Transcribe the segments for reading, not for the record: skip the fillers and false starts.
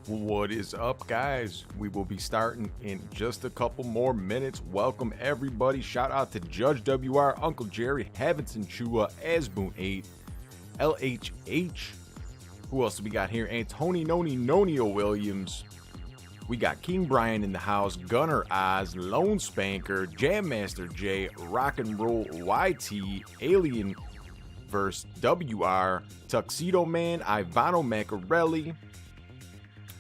What is up, guys? We will be starting in just a couple more minutes. Welcome, everybody. Shout out to Judge WR, Uncle Jerry, Havinson Chua, Asboon 8, LHH. Who else do we got here? Antony Noni Nonio Williams. We got King Brian in the house, Gunner Oz, Lone Spanker, Jam Master J, Rock and Roll YT, Alien Verse WR, Tuxedo Man, Ivano Macarelli.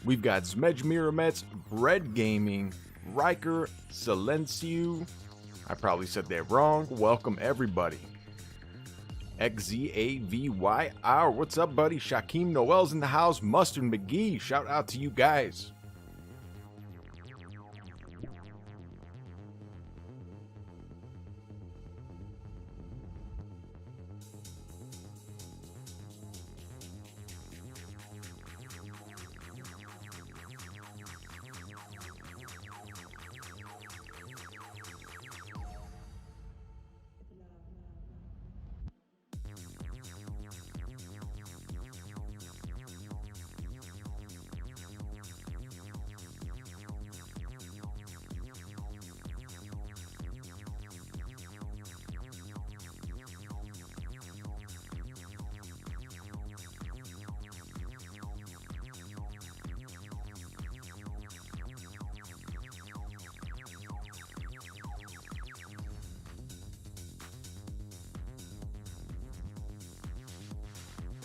We've got Zmej Miramets, Bread Gaming, Riker, Silencio. I probably said that wrong. Welcome, everybody. XZAVYR. What's up, buddy? Shaquem Noel's in the house. Mustard McGee. Shout out to you guys.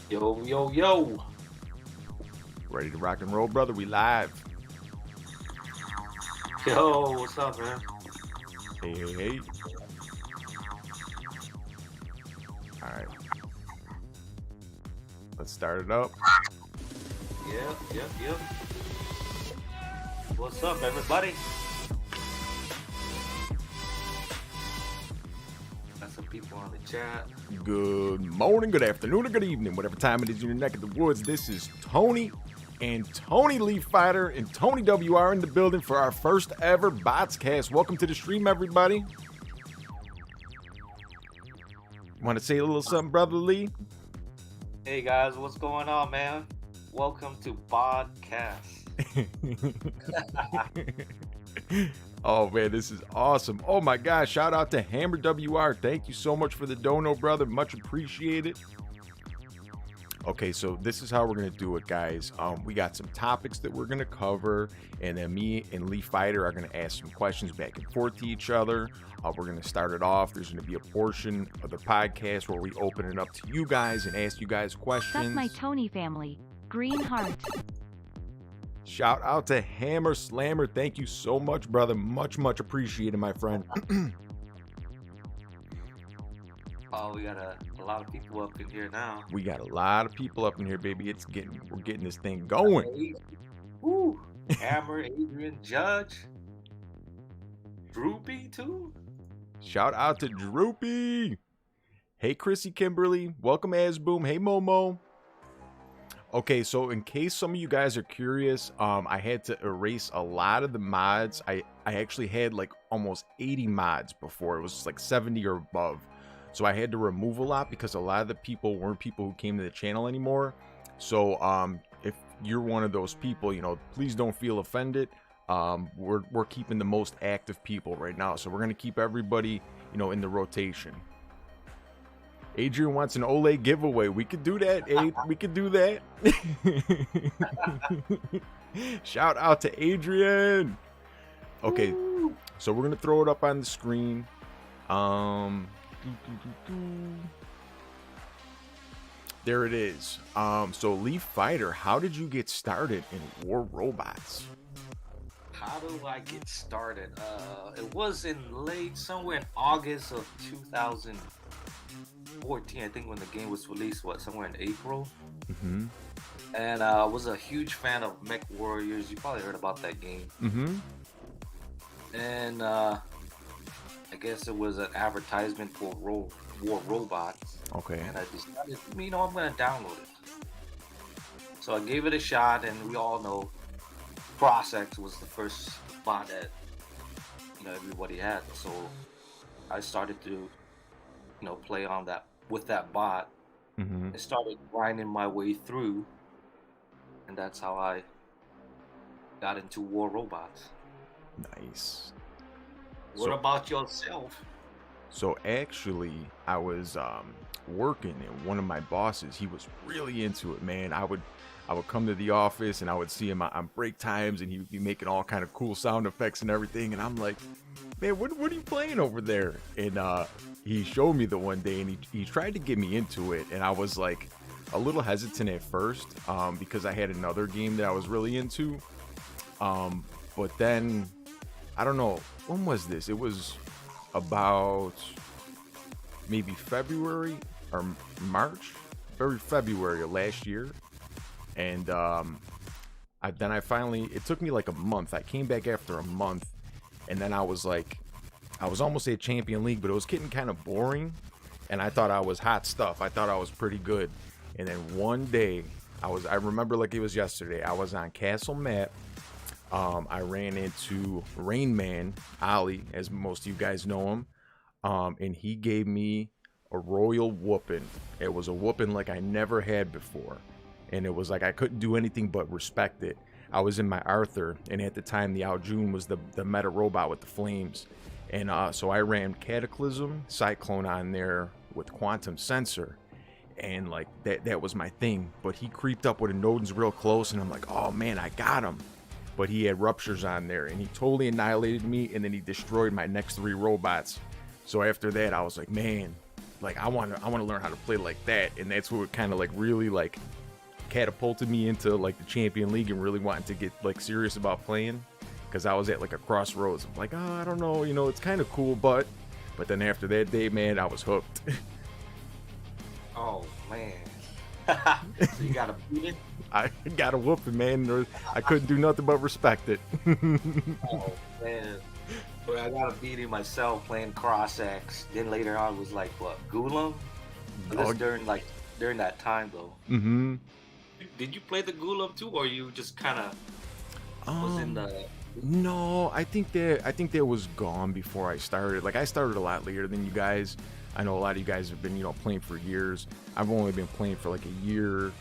Yo, yo, yo. Ready to rock and roll, brother? We live. Yo, what's up, man? Hey, hey, hey. All right. Let's start it up. Yep. What's up, everybody? Got some people on the chat. Good morning, good afternoon, or good evening, whatever time it is in your neck of the woods. This is Tony and Tony LeeFighter and Tony WR in the building for our first ever BotZCast. Welcome to the stream, everybody. Want to say a little something, Brother Lee? Hey, guys, what's going on, man? Welcome to BotZCast. Oh man, this is awesome. Oh my gosh, shout out to Hammer WR. Thank you so much for the dono, brother. Much appreciated. Okay, so this is how we're gonna do it, guys. We got some topics that we're gonna cover, and then me and LeeFighter are gonna ask some questions back and forth to each other. We're gonna start it off. There's gonna be a portion of the podcast where we open it up to you guys and ask you guys questions. Suck my Tony family. Green heart. Shout out to Hammer Slammer. Thank you so much, brother. Much appreciated, my friend. Oh, we got a lot of people up in here now. We got a lot of people up in here, baby. We're getting this thing going. Woo! Hammer, Adrian, Judge, Droopy too. Shout out to Droopy. Hey, Chrissy Kimberly. Welcome, Asboom. Hey, Momo. Okay, so in case some of you guys are curious, I had to erase a lot of the mods. I actually had like almost 80 mods before. It was like 70 or above. So I had to remove a lot because a lot of the people weren't people who came to the channel anymore. So if you're one of those people, you know, please don't feel offended. We're keeping the most active people right now. So we're going to keep everybody, you know, in the rotation. Adrian wants an Olay giveaway. We could do that, Aid. We could do that. Shout out to Adrian. Okay, so we're gonna throw it up on the screen. There it is. So LeeFighter, how did you get started in War Robots? How do I get started? It was somewhere in August of 2014, I think, when the game was released. Somewhere in April. Mm-hmm. And I was a huge fan of Mech Warriors. You probably heard about that game. Mm-hmm. And I guess it was an advertisement for War Robots. Okay. And I decided, you know, I'm gonna download it. So I gave it a shot, and we all know Prosex was the first bot that, you know, everybody had. So I started to, play on that with that bot. Mm-hmm. I started grinding my way through, and that's how I got into War Robots. Nice. What about yourself? So actually, I was working, and one of my bosses, he was really into it, man. I would come to the office, and I would see him on break times, and he would be making all kind of cool sound effects and everything. And I'm like, man, what are you playing over there? And he showed me the one day, and he tried to get me into it, and I was like a little hesitant at first because I had another game that I was really into. But then, I don't know, when was this? It was about maybe February or March, February of last year. And then I finally, it took me like a month. I came back after a month, and then I was almost at Champion League, but it was getting kind of boring, and I thought I was hot stuff. I thought I was pretty good. And then one day, I remember like it was yesterday, I was on Castle Map. I ran into Rain Man, Ali, as most of you guys know him, and he gave me a royal whooping. It was a whooping like I never had before, and it was like I couldn't do anything but respect it. I was in my Arthur, and at the time the Aljun was the meta robot with the flames, and so I ran Cataclysm, Cyclone on there with Quantum Sensor, and like that was my thing. But he creeped up with a Nodens real close, and I'm like, oh man, I got him. But he had Ruptures on there, and he totally annihilated me, and then he destroyed my next 3 robots. So after that, I was like, man, like I want to learn how to play like that, and that's what kind of like really like catapulted me into like the Champion League and really wanting to get like serious about playing, because I was at like a crossroads. I'm like, oh, I don't know, it's kind of cool, but then after that day, man, I was hooked. Oh man. So you gotta beat it? I got a whooping, man. I couldn't do nothing but respect it. Oh man. But I gotta beat it myself playing Cross X. Then later on was like what, Gulam? That's during that time though. Mm-hmm. Did you play the Gulam too, or you just kinda was in the No, I think that was gone before I started. Like I started a lot later than you guys. I know a lot of you guys have been, playing for years. I've only been playing for like a year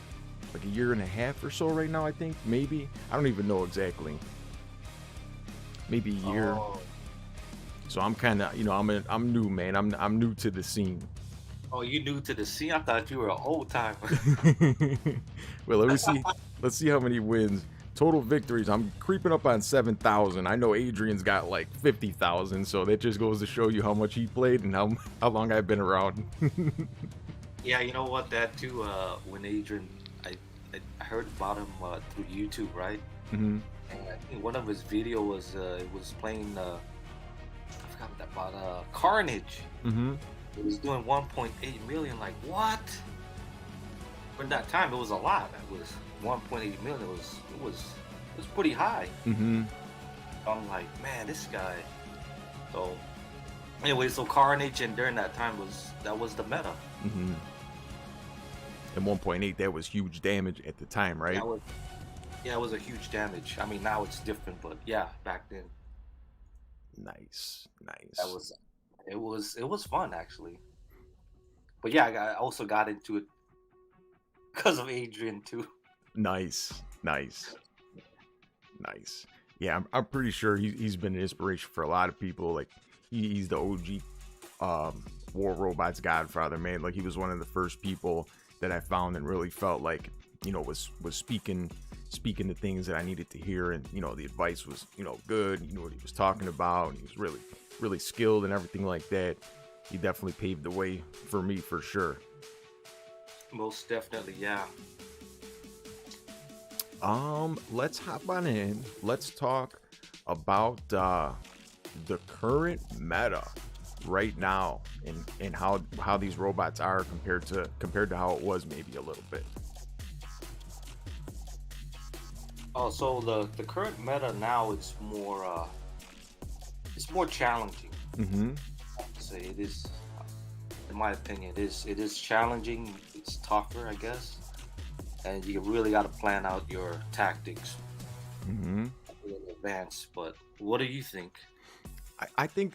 and a half or so right now, I think. Maybe. I don't even know exactly. Maybe a year. Oh. So I'm kind of, I'm new, man. I'm new to the scene. Oh, you new to the scene? I thought you were an old timer. Well, let's see how many wins. Total victories, I'm creeping up on 7,000. I know Adrian's got like 50,000, so that just goes to show you how much he played and how long I've been around. Yeah, you know what? That too. When Adrian, I heard about him through YouTube, right? Mm-hmm. And I think one of his video was it was playing. I forgot about Carnage. Mm-hmm. It was doing 1.8 million. Like what? For that time, it was a lot. It was 1.8 million. It was pretty high. Mm-hmm. I'm like, man, this guy. So anyway, so Carnage, and during that time that was the meta. Mm-hmm. And 1.8, that was huge damage at the time, right? Yeah, it was a huge damage. I mean, now it's different, but yeah, back then. Nice. It was fun actually. But yeah, I also got into it because of Adrian too. Nice. Yeah, I'm pretty sure he's been an inspiration for a lot of people. Like he's the OG War Robots godfather, man. Like he was one of the first people that I found and really felt like, was speaking the things that I needed to hear, and the advice was, good. He knew what he was talking about, and he was really, really skilled and everything like that. He definitely paved the way for me, for sure. Most definitely, yeah. Let's hop on in. Let's talk about the current meta right now, and how these robots are compared to how it was maybe a little bit. Oh, so the current meta now, it's more challenging. Mm-hmm. I have to say it is, in my opinion, it is challenging. It's tougher, I guess, and you really got to plan out your tactics in advance. But what do you think? I think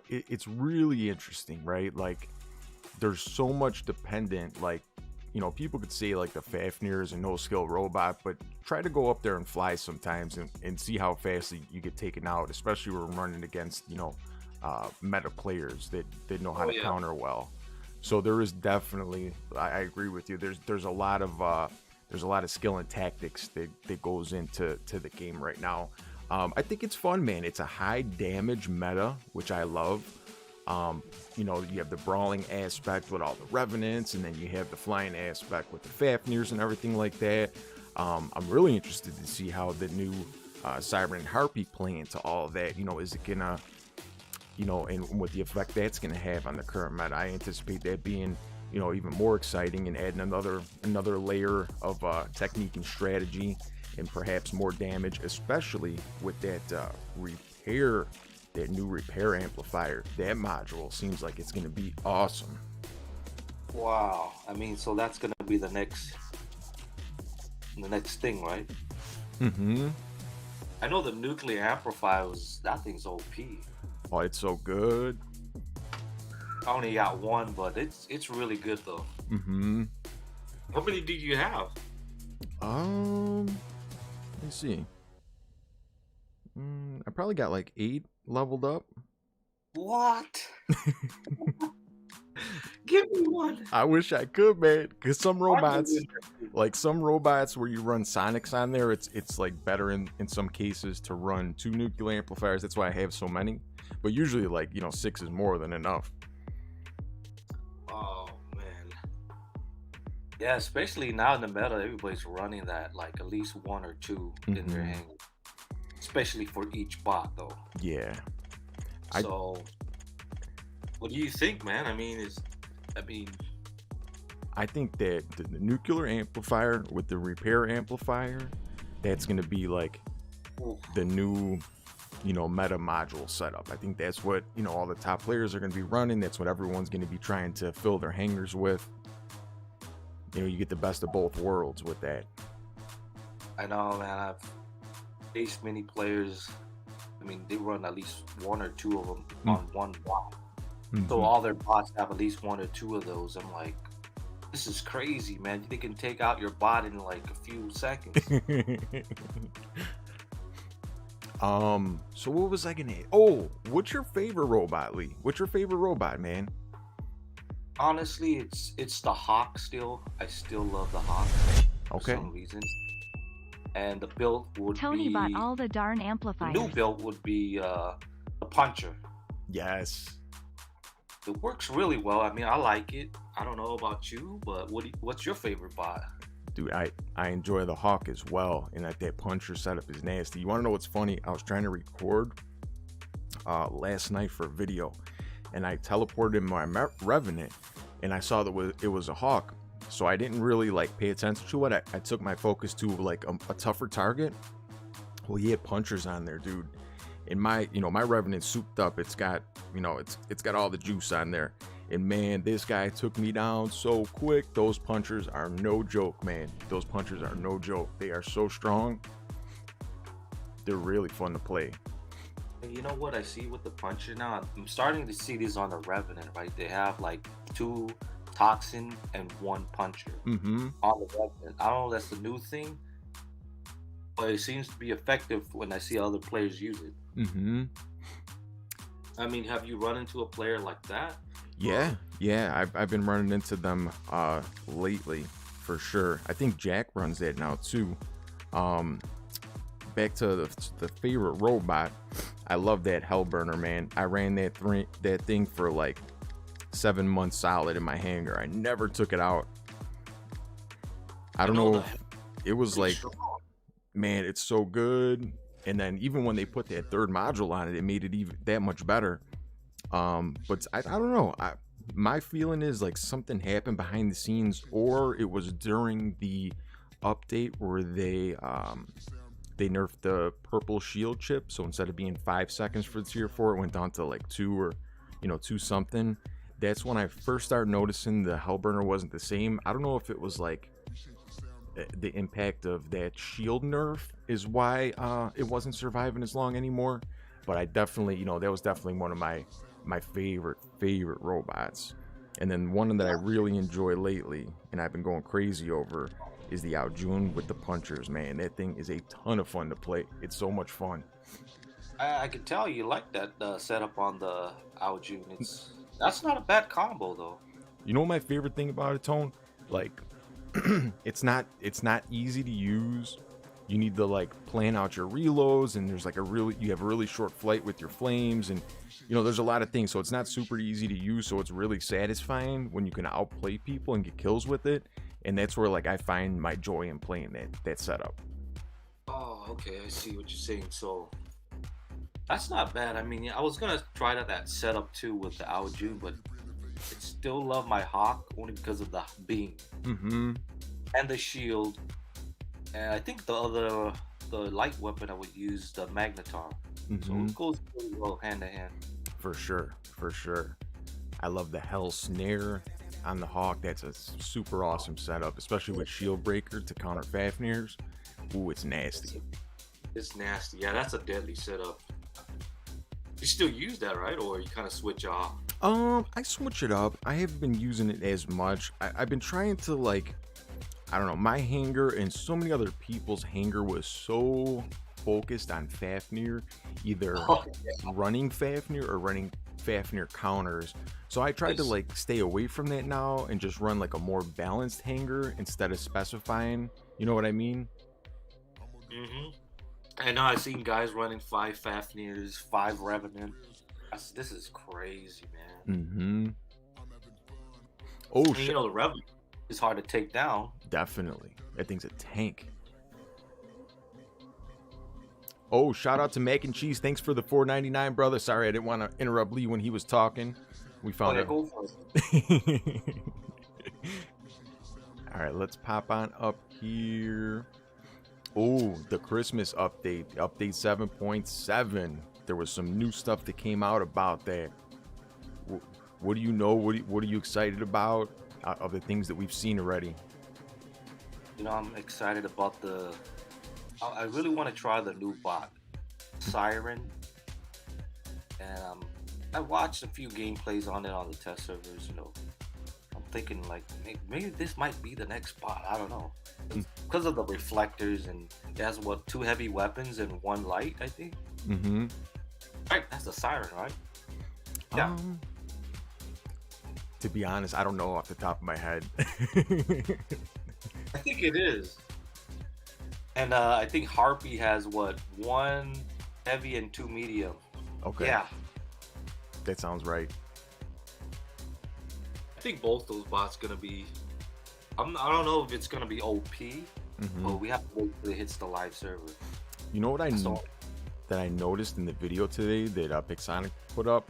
it's really interesting, right? Like there's so much dependent, like you know, people could say like the Fafnir is a no-skill robot, but try to go up there and fly sometimes and see how fast you get taken out, especially when running against, you know, meta players that know how to counter well. So there is definitely, I agree with you. There's a lot of skill and tactics that goes into the game right now. I think it's fun, man. It's a high damage meta, which I love. You know, you have the brawling aspect with all the revenants, and then you have the flying aspect with the Fafnirs and everything like that. I'm really interested to see how the new Cyber and Harpy play into all of that. You know, is it gonna, you know, and what the effect that's gonna have on the current meta? I anticipate that being, you know, even more exciting and adding another layer of technique and strategy, and perhaps more damage, especially with that repair. That new repair amplifier, that module seems like it's going to be awesome. Wow. I mean, so that's going to be the next thing, right? Mm-hmm. I know the nuclear amplifier that thing's OP. Oh, it's so good. I only got one, but it's really good though. Mm-hmm. How many did you have? Let me see. I probably got like 8 leveled up. What? Give me one. I wish I could, man. Because some robots where you run Sonics on there, it's like better in some cases to run 2 nuclear amplifiers. That's why I have so many. But usually, like, you know, 6 is more than enough. Oh man. Yeah, especially now in the meta, everybody's running that, like at least 1 or 2 in their Hangar. Especially for each bot, though. Yeah. So, what do you think, man? I think that the nuclear amplifier with the repair amplifier, that's going to be like the new, you know, meta module setup. I think that's what, you know, all the top players are going to be running. That's what everyone's going to be trying to fill their hangars with. You know, you get the best of both worlds with that. I know, man. I've faced many players. I mean, they run at least 1 or 2 of them on one bot. Mm-hmm. So all their bots have at least 1 or 2 of those. I'm like, this is crazy, man. They can take out your bot in like a few seconds. So what was I gonna? Oh, what's your favorite robot, Lee? What's your favorite robot, man? Honestly, it's the Hawk still. I still love the Hawk. Okay. For some reason. And the build would Tony be... bought all the darn amplifiers. The new build would be the Puncher. Yes. It works really well. I mean, I like it. I don't know about you, but what's your favorite bot? Dude, I enjoy the Hawk as well, and that Puncher setup is nasty. You want to know what's funny? I was trying to record last night for a video, and I teleported in my Revenant, and I saw that it was a Hawk. So I didn't really like pay attention to it. I took my focus to like a tougher target. Well, he had punchers on there, dude. And my Revenant souped up. It's got, you know, it's got all the juice on there. And man, this guy took me down so quick. Those punchers are no joke, man. Those punchers are no joke. They are so strong. They're really fun to play. You know what I see with the puncher now? I'm starting to see these on the Revenant, right? They have like 2 Toxin and 1 Puncher on the Revenant. I don't know, that's the new thing, but it seems to be effective when I see other players use it. I mean, have you run into a player like that? Yeah, I've been running into them lately for sure. I think Jack runs that now too. Back to the favorite robot, I love that Hellburner, man. I ran that thing for like 7 months solid in my Hangar. I never took it out. I don't know if it was like, man, it's so good. And then even when they put that 3rd module on it, it made it even that much better. But I don't know. My feeling is like something happened behind the scenes, or it was during the update where they nerfed the purple shield chip. So instead of being 5 seconds for the tier 4, it went down to like 2 or 2 something. That's when I first started noticing the Hellburner wasn't the same. I don't know if it was like the impact of that shield nerf is why it wasn't surviving as long anymore. But I definitely, that was definitely one of my favorite robots. And then one that I really enjoy lately, and I've been going crazy over, is the Aljun with the punchers, man. That thing is a ton of fun to play. It's so much fun. I can tell you like that setup on the Aljun. That's not a bad combo though. You know what my favorite thing about it, Tone? Like, it's not easy to use. You need to like plan out your reloads, and there's like you have a really short flight with your flames, and there's a lot of things, so it's not super easy to use. So it's really satisfying when you can outplay people and get kills with it, and that's where like I find my joy in playing that setup. Oh, okay, I see what you're saying. So that's not bad. I mean, I was gonna try that setup too with the Aljun, but I still love my Hawk only because of the beam and the shield. And I think the light weapon I would use the Magnetar. So it goes really well hand to hand. For sure. I love the Hell Snare on the Hawk. That's a super awesome setup, especially with Shield Breaker to counter Fafnirs. Ooh, it's nasty. It's nasty. Yeah, that's a deadly setup. You still use that, right? Or you kind of switch off? I switch it up. I haven't been using it as much. I've been trying to like, I don't know, my Hangar and so many other people's Hangar was so focused on Fafnir, either running Fafnir or running Fafnir counters. So I tried to like stay away from that now and just run like a more balanced Hangar instead of specifying. You know what I mean? I know I've seen guys running 5 Fafnirs, 5 Revenant. This is crazy, man. Oh, and, the Revenant is hard to take down. Definitely. That thing's a tank. Oh, shout out to Mac and Cheese. Thanks for the $4.99, brother. Sorry, I didn't want to interrupt Lee when he was talking. We found it. Go for it. All right, let's pop on up here. Oh, the Christmas update, update 7.7. There was some new stuff that came out about that. What do you know? What are you excited about of the things that we've seen already? I'm excited about I really want to try the new bot, Siren. And I watched a few gameplays on it on the test servers, I'm thinking like maybe this might be the next bot. I don't know. Because of the reflectors, and it has 2 heavy weapons and 1 light, I think. Right, that's the Siren, right? Yeah. To be honest, I don't know off the top of my head. I think it is. And I think Harpy has 1 heavy and 2 medium. Okay. Yeah. That sounds right. I think both those bots gonna be. I don't know if it's gonna be OP, but we have to wait till it hits the live server. You know what that I noticed in the video today that Pixonic put up?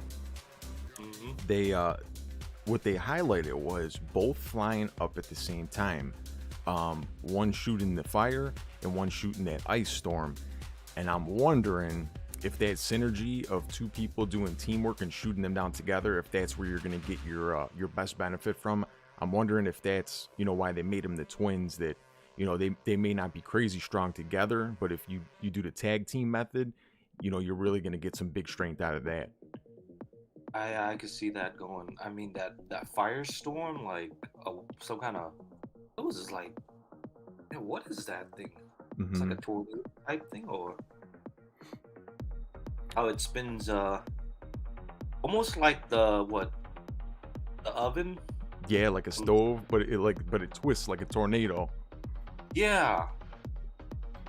They what they highlighted was both flying up at the same time. One shooting the fire and one shooting that ice storm. And I'm wondering if that synergy of 2 people doing teamwork and shooting them down together, if that's where you're going to get your best benefit from. I'm wondering if that's, why they made them the twins, that, they may not be crazy strong together, but if you do the tag team method, you're really going to get some big strength out of that. I could see that going. I mean, that firestorm, like some kind of, what was this like? Man, what is that thing? It's like a tornado type thing, or how it spins, almost like the oven. Yeah, like a stove, but it twists like a tornado. Yeah.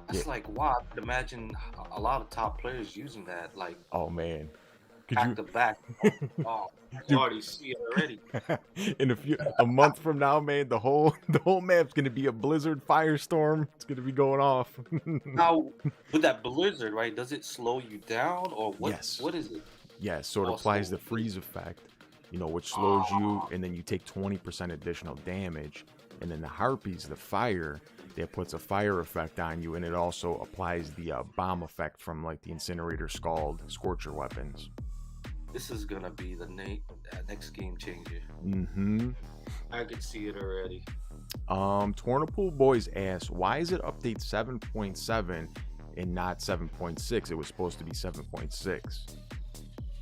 That's like, wow, I could imagine a lot of top players using that, like, oh man, back to back. Oh, I already see it already. In a month from now, man, the whole map's gonna be a blizzard firestorm. It's gonna be going off. Now, with that blizzard, right? Does it slow you down, or what? Yes. What is it? Yes, so it applies the freeze effect, which slows you, and then you take 20% additional damage. And then the Harpies, the fire, that puts a fire effect on you, and it also applies the bomb effect from like the Incinerator, Scald, Scorcher weapons. This is gonna be the next game changer. I could see it already. Tornapool Boys asks, why is it update 7.7 and not 7.6? It was supposed to be 7.6.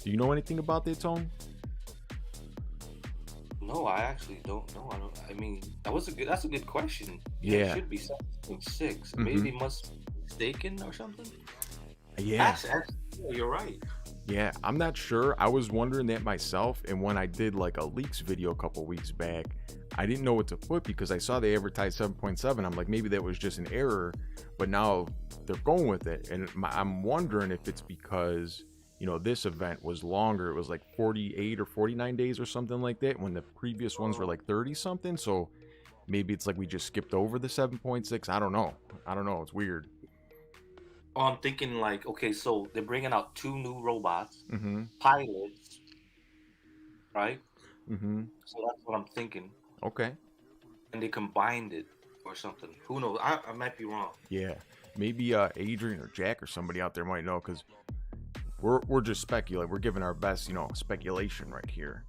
Do you know anything about that, Tone? know. I actually don't know. I mean, that's a good question. It Yeah. should be 7.6. Mm-hmm. Maybe must be mistaken or something. Yeah. Yeah, you're right. Yeah, I'm not sure. I was wondering that myself, and when I did like a leaks video a couple weeks back, I didn't know what to put because I saw they advertised 7.7. I'm like, maybe that was just an error, but now they're going with it, and I'm wondering if it's because this event was longer. It was like 48 or 49 days or something like that, when the previous ones were like 30 something. So maybe it's like we just skipped over the 7.6. I don't know. It's weird. Oh, I'm thinking like, okay, so they're bringing out 2 new robots, Mm-hmm. pilots, right? Mm-hmm. So that's what I'm thinking, Okay. and they combined it or something. Who knows? I might be wrong. Yeah. Maybe Adrian or Jack or somebody out there might know, because we're just speculating. We're giving our best, speculation right here.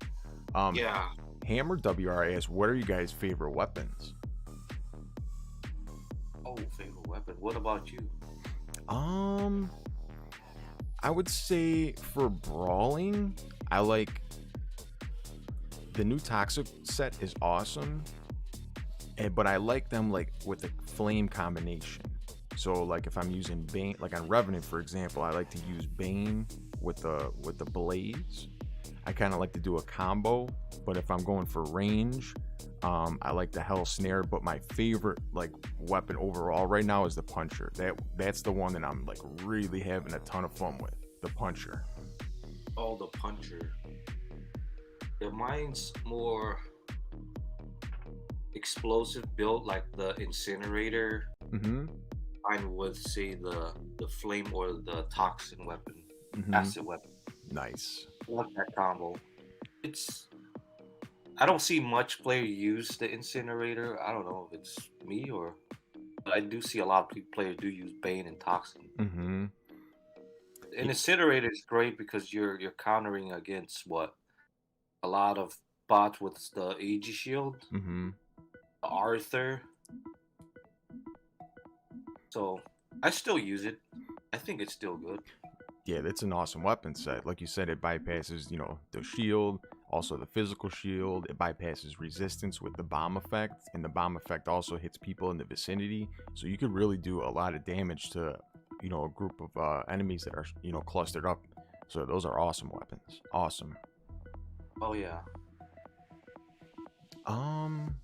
Yeah. Hammer WR asks, what are you guys' favorite weapons? Oh, favorite weapon. What about you? I would say for brawling, I like the new Toxic set is awesome, but I like them like with the flame combination. So like if I'm using Bane, like on Revenant for example, I like to use Bane with the blades. I kind of like to do a combo, but if I'm going for range, I like the Hell Snare. But my favorite like weapon overall right now is the Puncher. That's the one that I'm like really having a ton of fun with. The Puncher. Oh, the Puncher. Yeah, mine's more explosive build, like the Incinerator. Mm-hmm. Mine would say the flame or the toxin weapon, Mm-hmm. acid weapon. Nice. I love that combo. I don't see much player use the Incinerator. I don't know if it's me but I do see a lot of players do use Bane and Toxin. Mm-hmm. And Incinerator is great because you're countering against a lot of bots with the AG shield, Mm-hmm. Arthur. So I still use it. I think it's still good. Yeah, that's an awesome weapon set. Like you said, it bypasses, the shield, also the physical shield. It bypasses resistance with the bomb effect, and the bomb effect also hits people in the vicinity. So you could really do a lot of damage to, a group of enemies that are, clustered up. So those are awesome weapons. Awesome. Oh yeah.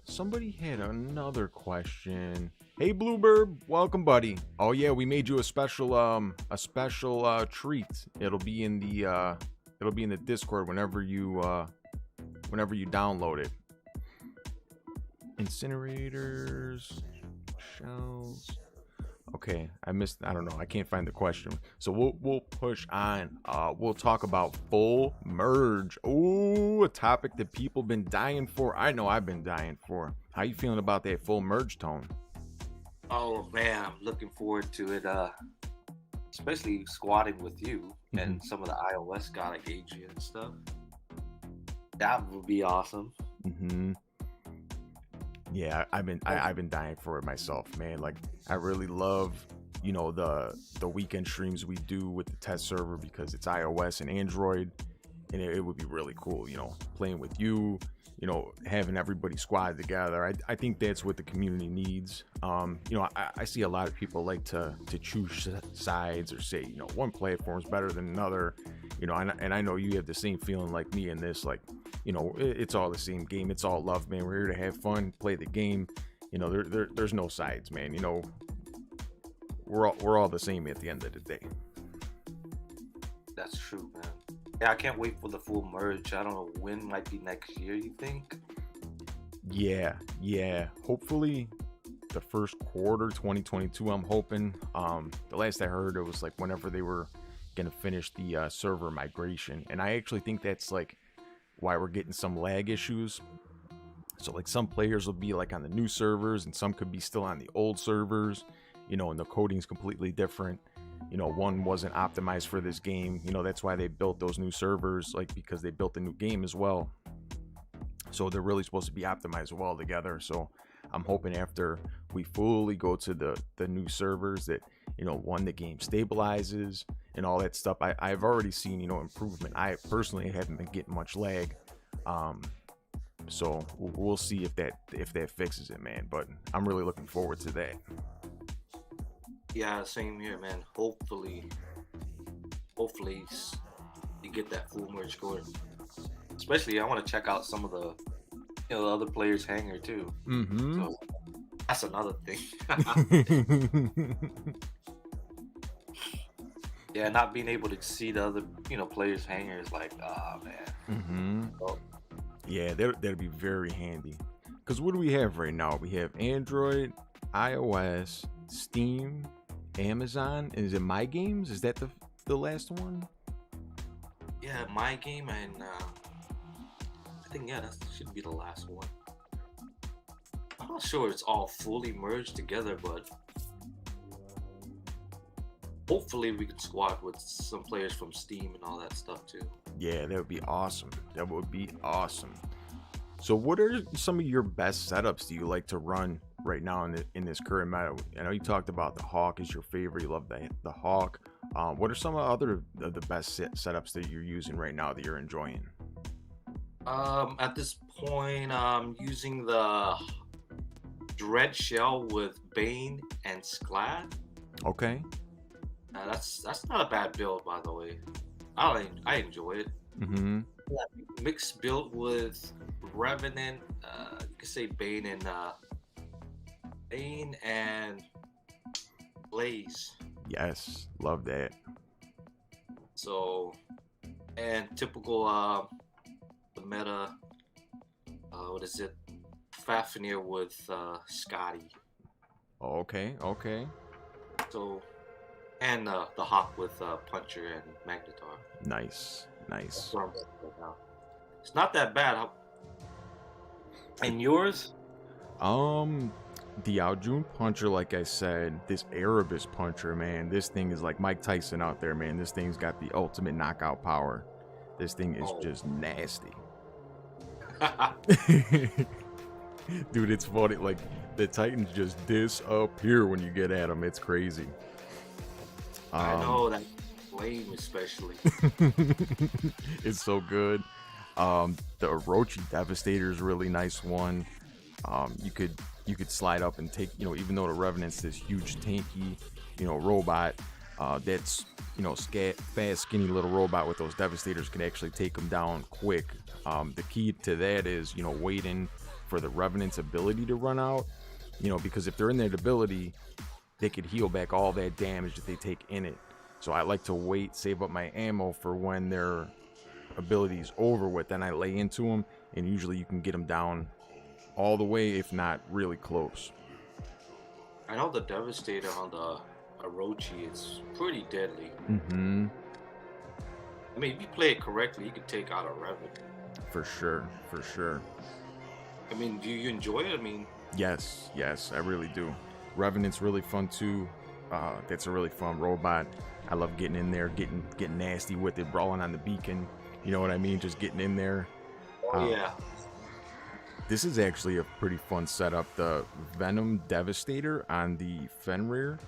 Somebody had another question. Hey Bluebird, welcome buddy. Oh yeah, we made you a special treat. It'll be in the Discord whenever you download it. Incinerators, shells. Okay, I don't know. I can't find the question. So we'll push on. We'll talk about full merge. Ooh, a topic that people been dying for. I know I've been dying for. How you feeling about that full merge, Tone? Oh man, I'm looking forward to it. Especially squatting with you and some of the iOS guy like Adrian and stuff. That would be awesome. Mm-hmm. Yeah, I've been dying for it myself, man. Like I really love, the weekend streams we do with the test server because it's iOS and Android, and it would be really cool, playing with you, having everybody squad together. I think that's what the community needs. I see a lot of people like to choose sides or say, one platform's better than another, and I know you have the same feeling like me in this, like, it's all the same game. It's all love, man. We're here to have fun, play the game. There's no sides, man. We're all the same at the end of the day. That's true, man. Yeah, I can't wait for the full merge. I don't know when, might be next year, you think? Yeah. Hopefully the first quarter 2022, I'm hoping. The last I heard, it was like whenever they were gonna finish the server migration. And I actually think that's like why we're getting some lag issues. So like some players will be like on the new servers and some could be still on the old servers, and the coding's completely different. One wasn't optimized for this game. That's why they built those new servers, like because they built a new game as well. So they're really supposed to be optimized well together. So I'm hoping after we fully go to the new servers that, the game stabilizes and all that stuff. I've already seen, improvement. I personally haven't been getting much lag. So we'll see if that fixes it, man. But I'm really looking forward to that. Yeah, same here, man. Hopefully you get that full merge going. Especially, I want to check out some of the the other players' hangar too. Mm-hmm. So that's another thing. Yeah, not being able to see the other players' hangar is like, ah, man. Mm-hmm. So, Yeah, that'd be very handy. Because what do we have right now? We have Android, iOS, Steam, Amazon, and is it My Games? Is that the last one? yeah, my game and I think that should be the last one. I'm not sure it's all fully merged together, but hopefully we can squad with some players from Steam and all that stuff too. Yeah, that would be awesome. That would be awesome. So what are some of your best setups do you like to run right now in this current meta? I know you talked about the Hawk is your favorite. You love the Hawk. What are some of the best setups that you're using right now that you're enjoying? At this point, I'm using the Dread Shell with Bane and Sclad. Okay. That's not a bad build, by the way. I enjoy it. Mm-hmm. Mixed build with Revenant. You could say Bane and Blaze. Yes, love that. So, and typical the meta. What is it? Fafnir with Scotty. Okay. So, and the Hawk with Puncher and Magnetar. Nice. That's what I'm doing right now. It's not that bad. And yours? The Aljun Puncher, like I said, this Erebus Puncher, man, this thing is like Mike Tyson out there, man. This thing's got the ultimate knockout power. This thing is just nasty. Dude, it's funny. Like, the Titans just disappear when you get at them. It's crazy. I know, that flame especially. It's so good. The Orochi Devastator is a really nice one. You could slide up and take, even though the Revenant's this huge tanky, robot, that's, fast, skinny little robot with those Devastators can actually take them down quick. The key to that is, waiting for the Revenant's ability to run out, because if they're in their ability, they could heal back all that damage that they take in it. So I like to wait, save up my ammo for when their ability is over with, then I lay into them, and usually you can get them down all the way, if not really close. I know the Devastator on the Orochi is pretty deadly. Mm-hmm. I mean, if you play it correctly, you can take out a Revenant. For sure. I mean, do you enjoy it? I mean, Yes, I really do. Revenant's really fun too. That's a really fun robot. I love getting in there, getting nasty with it, brawling on the beacon. You know what I mean? Just getting in there. yeah. This is actually a pretty fun setup. The Venom Devastator on the Fenrir.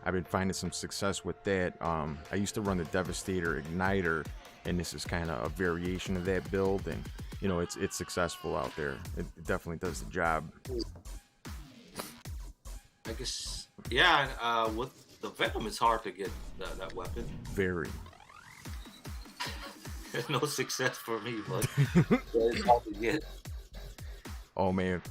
I've been finding some success with that. I used to run the Devastator Igniter, and this is kind of a variation of that build, and it's successful out there. It definitely does the job. I guess, yeah, with the Venom, it's hard to get that weapon. Very. No success for me, but it's hard to get. Oh man,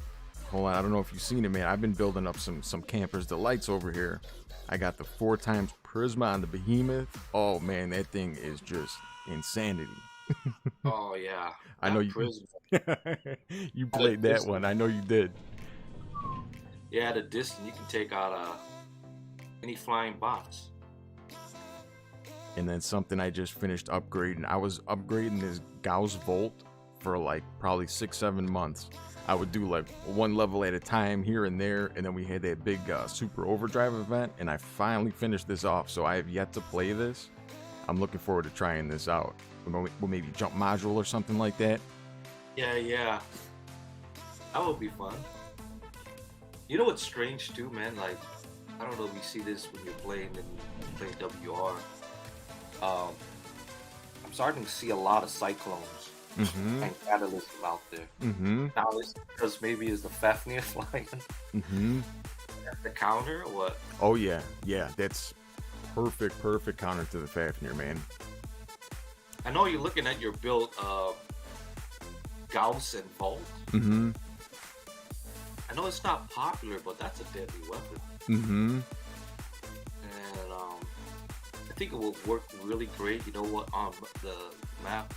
hold on. I don't know if you've seen it, man. I've been building up some Camper's Delights over here. I got the 4x Prisma on the Behemoth. Oh man, that thing is just insanity. Oh yeah, I know you. You played that one. I know you did. Yeah, at a distance, you can take out any flying bots. And then something I just finished upgrading. I was upgrading this Gauss Volt for like probably 6-7 months. I would do like one level at a time here and there, and then we had that big Super Overdrive event, and I finally finished this off. So I have yet to play this. I'm looking forward to trying this out. We'll maybe jump module or something like that. Yeah. That would be fun. You know what's strange too, man? Like, I don't know if you see this when you're playing WR. I'm starting to see a lot of Cyclones Mm-hmm. and Catalysm out there. Mm-hmm. Now, it's because maybe is the Fafnir flying Mm-hmm. at the counter or what? Oh yeah, yeah. That's perfect counter to the Fafnir, man. I know you're looking at your build of Gauss and Volt. Mm-hmm. I know it's not popular, but that's a deadly weapon. Mm-hmm. And I think it will work really great. You know what? On the map,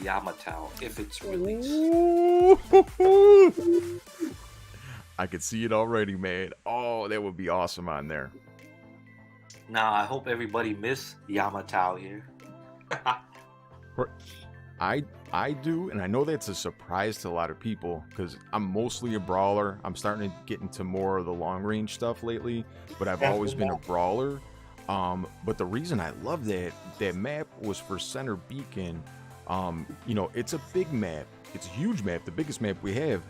Yamato, if it's released. I could see it already, man. Oh, that would be awesome on there. Now, I hope everybody miss Yamato here. I do, and I know that's a surprise to a lot of people because I'm mostly a brawler. I'm starting to get into more of the long range stuff lately, but I've always been a brawler. But the reason I love that map was for Center Beacon. You know, it's a big map. It's a huge map, the biggest map we have.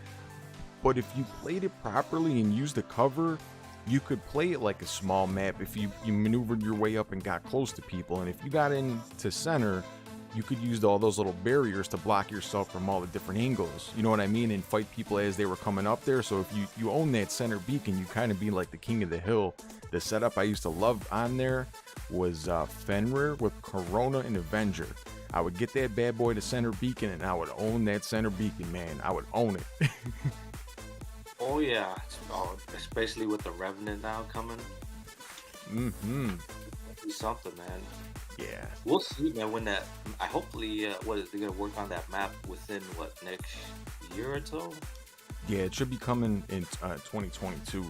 But if you played it properly and used the cover, you could play it like a small map if you maneuvered your way up and got close to people. And if you got into center, you could use all those little barriers to block yourself from all the different angles. You know what I mean? And fight people as they were coming up there. So if you own that center beacon, you kind of be like the king of the hill. The setup I used to love on there was Fenrir with Corona and Avenger. I would get that bad boy to center beacon and I would own that center beacon, man. I would own it. Oh yeah, especially with the Revenant now coming. Mm-hmm. Be something, man. Yeah. We'll see, man. When that, I hopefully, what is they gonna work on that map within what next year or so? Yeah, it should be coming in 2022.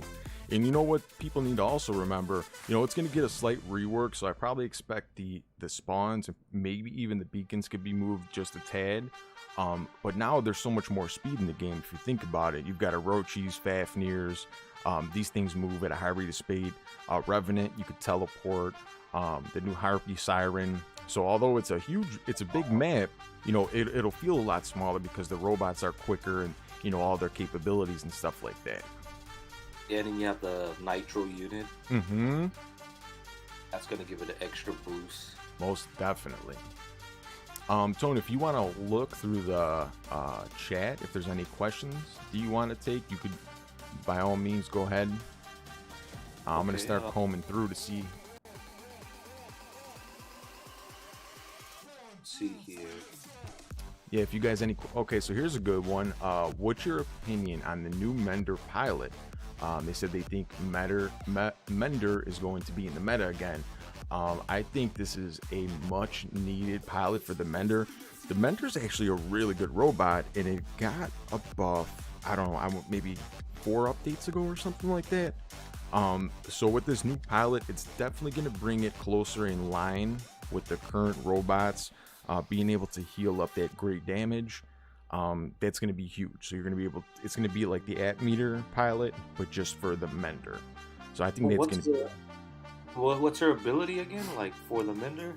And you know what people need to also remember, you know, it's going to get a slight rework, so I probably expect the spawns and maybe even the beacons could be moved just a tad. But now there's so much more speed in the game if you think about it. You've got Orochis, Fafnirs, these things move at a high rate of speed. Revenant, you could teleport, the new Harpy Siren. So although it's a big map, you know, it'll feel a lot smaller because the robots are quicker and, you know, all their capabilities and stuff like that. Yeah, and then you have the Nitro unit. Mm-hmm. That's gonna give it an extra boost. Most definitely. Tony, if you want to look through the chat, if there's any questions that you want to take, you could, by all means, go ahead. I'm going to start combing through to see. Let's see here. Yeah, if you guys okay, so here's a good one. What's your opinion on the new Mender pilot? They said they think Mender is going to be in the meta again. I think this is a much needed pilot for the Mender. The Mender's actually a really good robot, and it got a buff, I don't know, maybe 4 updates ago or something like that. So with this new pilot, it's definitely going to bring it closer in line with the current robots, being able to heal up that great damage. That's going to be huge. So you're going to be it's going to be like the Atmeter pilot, but just for the Mender. So I think that's going to be... What's her ability again, like for the Mender?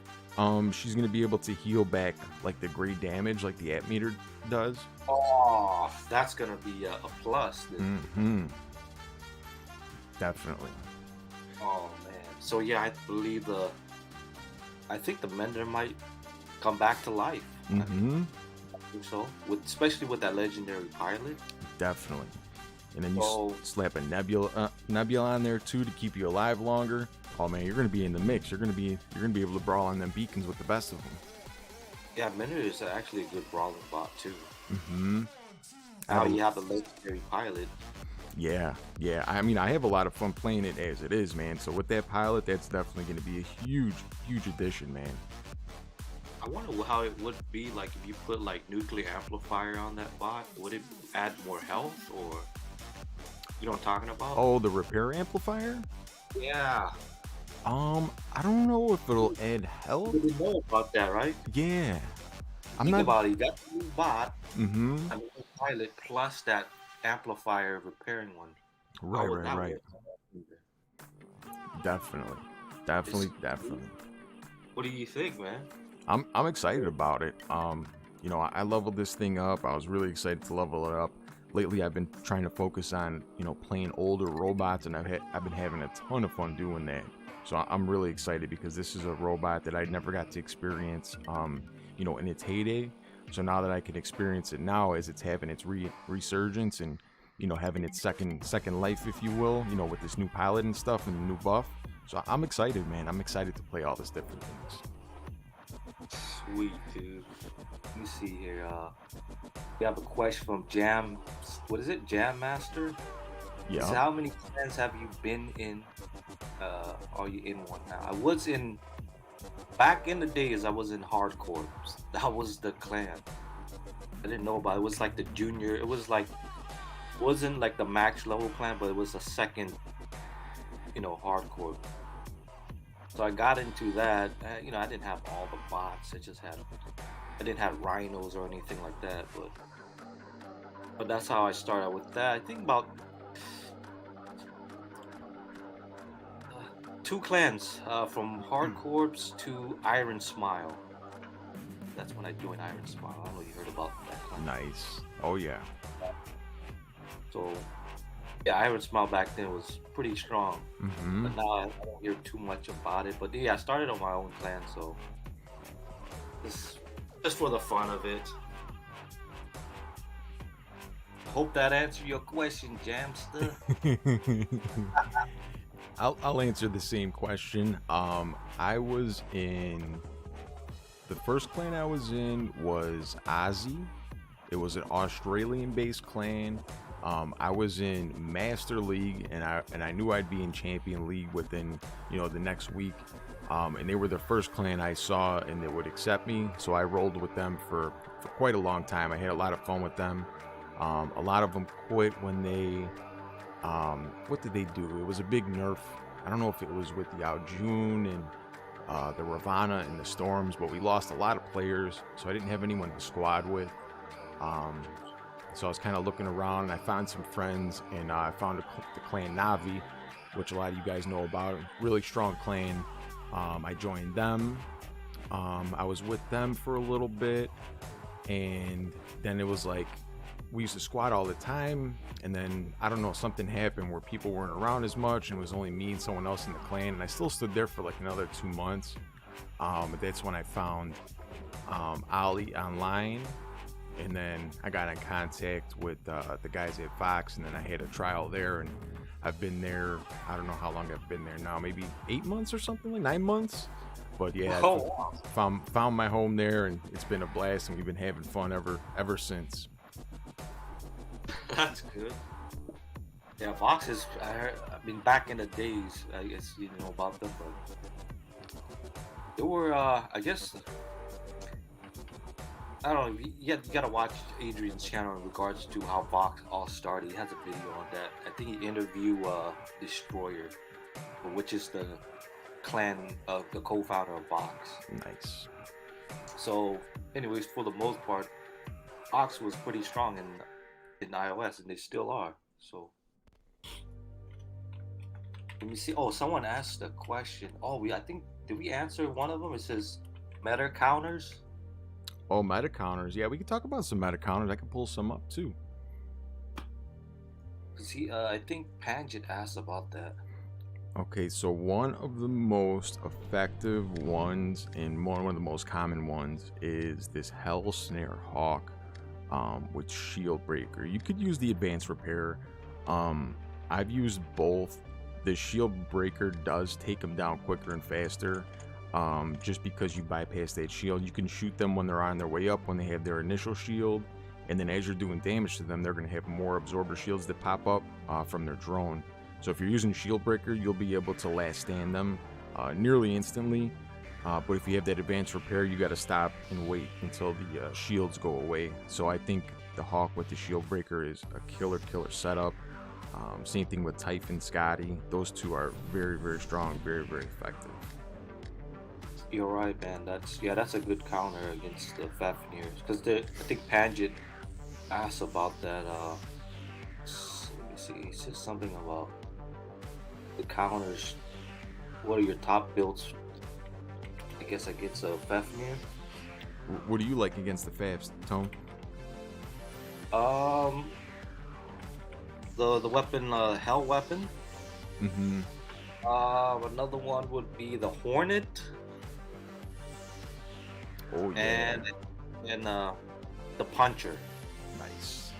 She's going to be able to heal back like the great damage like the Atmeter does. Oh, that's going to be a plus. Mm-hmm. Definitely. Oh, man. So yeah, I think the Mender might come back to life. Mm-hmm. I think so, especially with that legendary pilot. Definitely. And then you slap a Nebula on there too to keep you alive longer. Oh man, you're gonna be in the mix. You're gonna be able to brawl on them beacons with the best of them. Yeah, Mender is actually a good brawling bot too. Mm-hmm. Now you have the legendary pilot. Yeah. I mean, I have a lot of fun playing it as it is, man. So with that pilot, that's definitely gonna be a huge addition, man. I wonder how it would be like if you put like nuclear amplifier on that bot. Would it add more health, or you know what I'm talking about? Oh, the repair amplifier? Yeah. I don't know if it'll add health. You didn't know about that, right? Yeah. Think about it. You got the new bot, mm-hmm. and the new pilot, plus that amplifier repairing one. Right. Definitely. What do you think, man? I'm excited about it. You know, I leveled this thing up. I was really excited to level it up. Lately, I've been trying to focus on, you know, playing older robots, and I've been having a ton of fun doing that. So I'm really excited because this is a robot that I never got to experience, you know, in its heyday. So now that I can experience it now as it's having its resurgence and, you know, having its second life, if you will, you know, with this new pilot and stuff and the new buff. So I'm excited, man. I'm excited to play all this different things. Sweet, dude. Let me see here. We have a question from Jam. What is it? Jam Master? Yeah. So how many clans have you been in? Are you in one now? I was in. Back in the days, I was in Hardcore. That was the clan. I didn't know about it. It was like the junior. It was like, wasn't like the max level clan, but it was the second, you know, Hardcore. So I got into that. You know, I didn't have all the bots. I didn't have rhinos or anything like that. But that's how I started with that. I think about 2 clans, from Hardcorps to Iron Smile. That's when I joined Iron Smile. I don't know if you heard about that clan. Nice. Oh yeah. So yeah, Iron Smile back then was pretty strong. Mm-hmm. But now I don't hear too much about it. But yeah, I started on my own clan, so just for the fun of it. Hope that answered your question, Jamster. I'll answer the same question. I was in the first clan I was in was Aussie. It was an Australian-based clan. I was in Master League, and I knew I'd be in Champion League within, you know, the next week. And they were the first clan I saw and that would accept me. So I rolled with them for quite a long time. I had a lot of fun with them. A lot of them quit when they, what did they do? It was a big nerf. I don't know if it was with the Aljun and the Ravana and the Storms, but we lost a lot of players, so I didn't have anyone to squad with. So I was kind of looking around, and I found some friends, and I found the clan Navi, which a lot of you guys know about. Really strong clan. I joined them. I was with them for a little bit, and then it was like we used to squad all the time, and then I don't know, something happened where people weren't around as much, and it was only me and someone else in the clan, and I still stood there for like another 2 months. But that's when I found Ali online, and then I got in contact with the guys at Fox, and then I had a trial there, and I've been there, I don't know how long I've been there now, maybe 8 months or something, like 9 months. But yeah, found my home there, and it's been a blast, and we've been having fun ever since. That's good. Yeah, Fox is. I mean, back in the days, I guess you know about them, but they were. I guess I don't know. You gotta watch Adrian's channel in regards to how Fox all started. He has a video on that. I think he interviewed Destroyer, which is the clan of the co-founder of Fox. Nice. So, anyways, for the most part, Fox was pretty strong in iOS, and they still are. So let me see. Oh, someone asked a question. Oh, I think, did we answer one of them? It says meta counters. Oh, meta counters. Yeah, we can talk about some meta counters. I can pull some up too. I think Panjit asked about that. Okay, so one of the most effective ones and one of the most common ones is this Hell Snare Hawk with Shield Breaker. You could use the Advanced Repair. I've used both. The Shield Breaker does take them down quicker and faster, just because you bypass that shield. You can shoot them when they're on their way up, when they have their initial shield, and then as you're doing damage to them, they're going to have more absorber shields that pop up from their drone. So if you're using Shield Breaker, you'll be able to last stand them nearly instantly. But if you have that Advanced Repair, you got to stop and wait until the shields go away. So I think the Hawk with the Shield Breaker is a killer setup. Same thing with Typhon Scotty. Those two are very strong, very effective. You're right, man. That's a good counter against the Fafnir. Because I think Panjit asked about that. Let me see. He said something about the counters. What are your top builds? I guess against a Fafnir. What do you like against the Fafs, Tone? The weapon, Hell Weapon. Mm-hmm. Another one would be the Hornet. Oh yeah. And the puncher. Nice.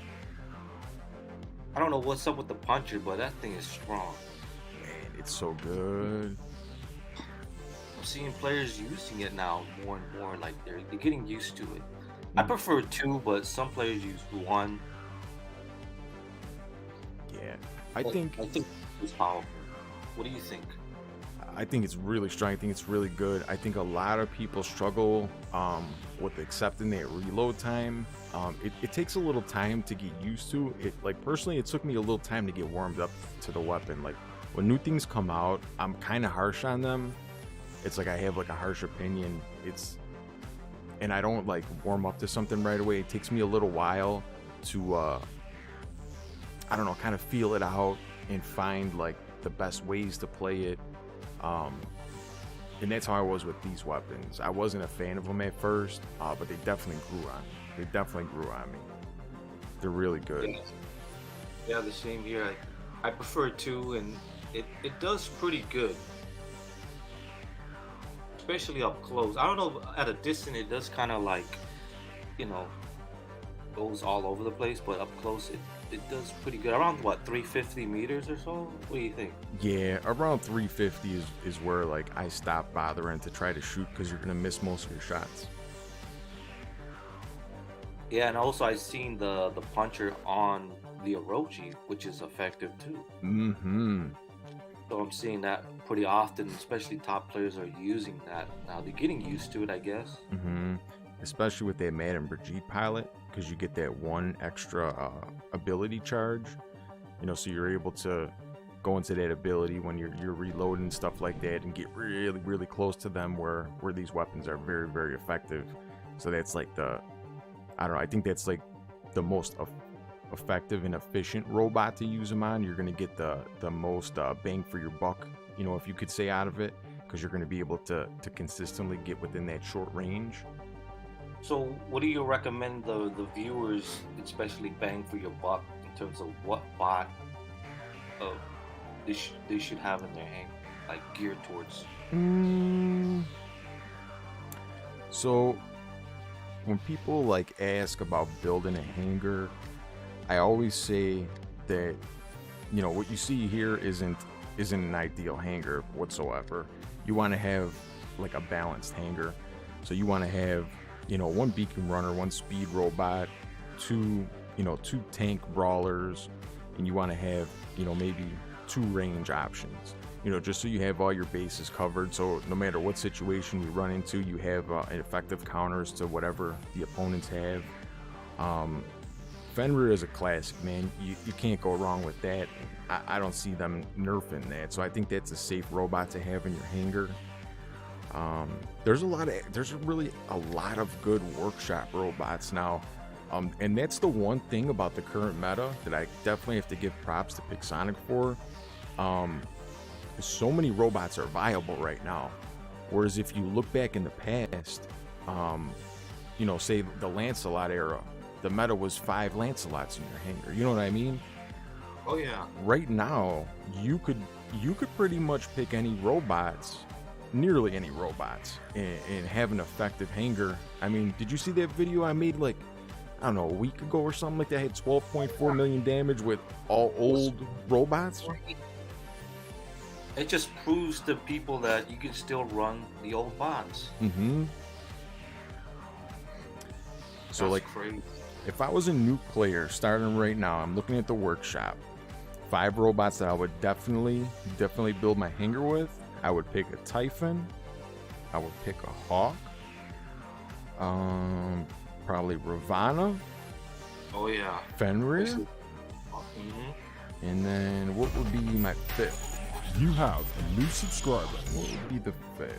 I don't know what's up with the puncher, but that thing is strong. Man, it's so good. I'm seeing players using it now more and more. Like they're getting used to it. I prefer 2, but some players use 1. Yeah, I think it's powerful. What do you think? I think it's really strong. I think it's really good. I think a lot of people struggle with accepting that reload time. It takes a little time to get used to it. Like personally, it took me a little time to get warmed up to the weapon. Like when new things come out, I'm kind of harsh on them. It's like I have like a harsh opinion. And I don't like warm up to something right away. It takes me a little while to I don't know, kind of feel it out and find like the best ways to play it. And that's how I was with these weapons. I wasn't a fan of them at first, but they definitely grew on me. They definitely grew on me. They're really good. Yeah, the same here. I prefer 2, and it does pretty good. Especially up close. I don't know, at a distance it does kind of like, goes all over the place, but up close it does pretty good. Around what, 350 meters or so? What do you think? Yeah, around 350 is where like I stop bothering to try to shoot because you're gonna miss most of your shots. Yeah, and also I've seen the puncher on the Orochi, which is effective too. Mm-hmm. So I'm seeing that pretty often, especially top players are using that now. They're getting used to it, I guess. Mm-hmm. Especially with that Madden Brigitte pilot, because you get that 1 extra ability charge. So you're able to go into that ability when you're reloading stuff like that and get really, really close to them where these weapons are very, very effective. So that's like I think that's like the most effective and efficient robot to use them on. You're going to get the most bang for your buck, if you could say, out of it, because you're going to be able to consistently get within that short range. So what do you recommend the viewers, especially bang for your buck, in terms of what bot they should have in their hand, like geared towards? So when people like ask about building a hangar, I always say that what you see here isn't an ideal hangar whatsoever. You want to have like a balanced hangar. So you want to have 1 beacon runner, 1 speed robot, 2 tank brawlers, and you want to have maybe 2 range options, just so you have all your bases covered. So no matter what situation you run into, you have effective counters to whatever the opponents have. Fenrir is a classic, man. You can't go wrong with that. I don't see them nerfing that, so I think that's a safe robot to have in your hangar. There's really a lot of good workshop robots now, and that's the one thing about the current meta that I definitely have to give props to Pixonic for. So many robots are viable right now, whereas if you look back in the past, say the Lancelot era, the meta was 5 Lancelots in your hangar. You know what I mean? Oh yeah. Right now, you could pretty much pick any robots, nearly any robots, and have an effective hangar. I mean, did you see that video I made like, I don't know, a week ago or something like that? I had 12.4 million damage with all old robots. It just proves to people that you can still run the old bots. Mm-hmm. So That's like, crazy. If I was a new player starting right now, I'm looking at the workshop, 5 robots that I would definitely build my hangar with. I would pick a Typhon. I would pick a Hawk. Probably Ravana. Oh yeah. Fenrir. Mm-hmm. And then what would be my 5th? You have a new subscriber. What would be the 5th?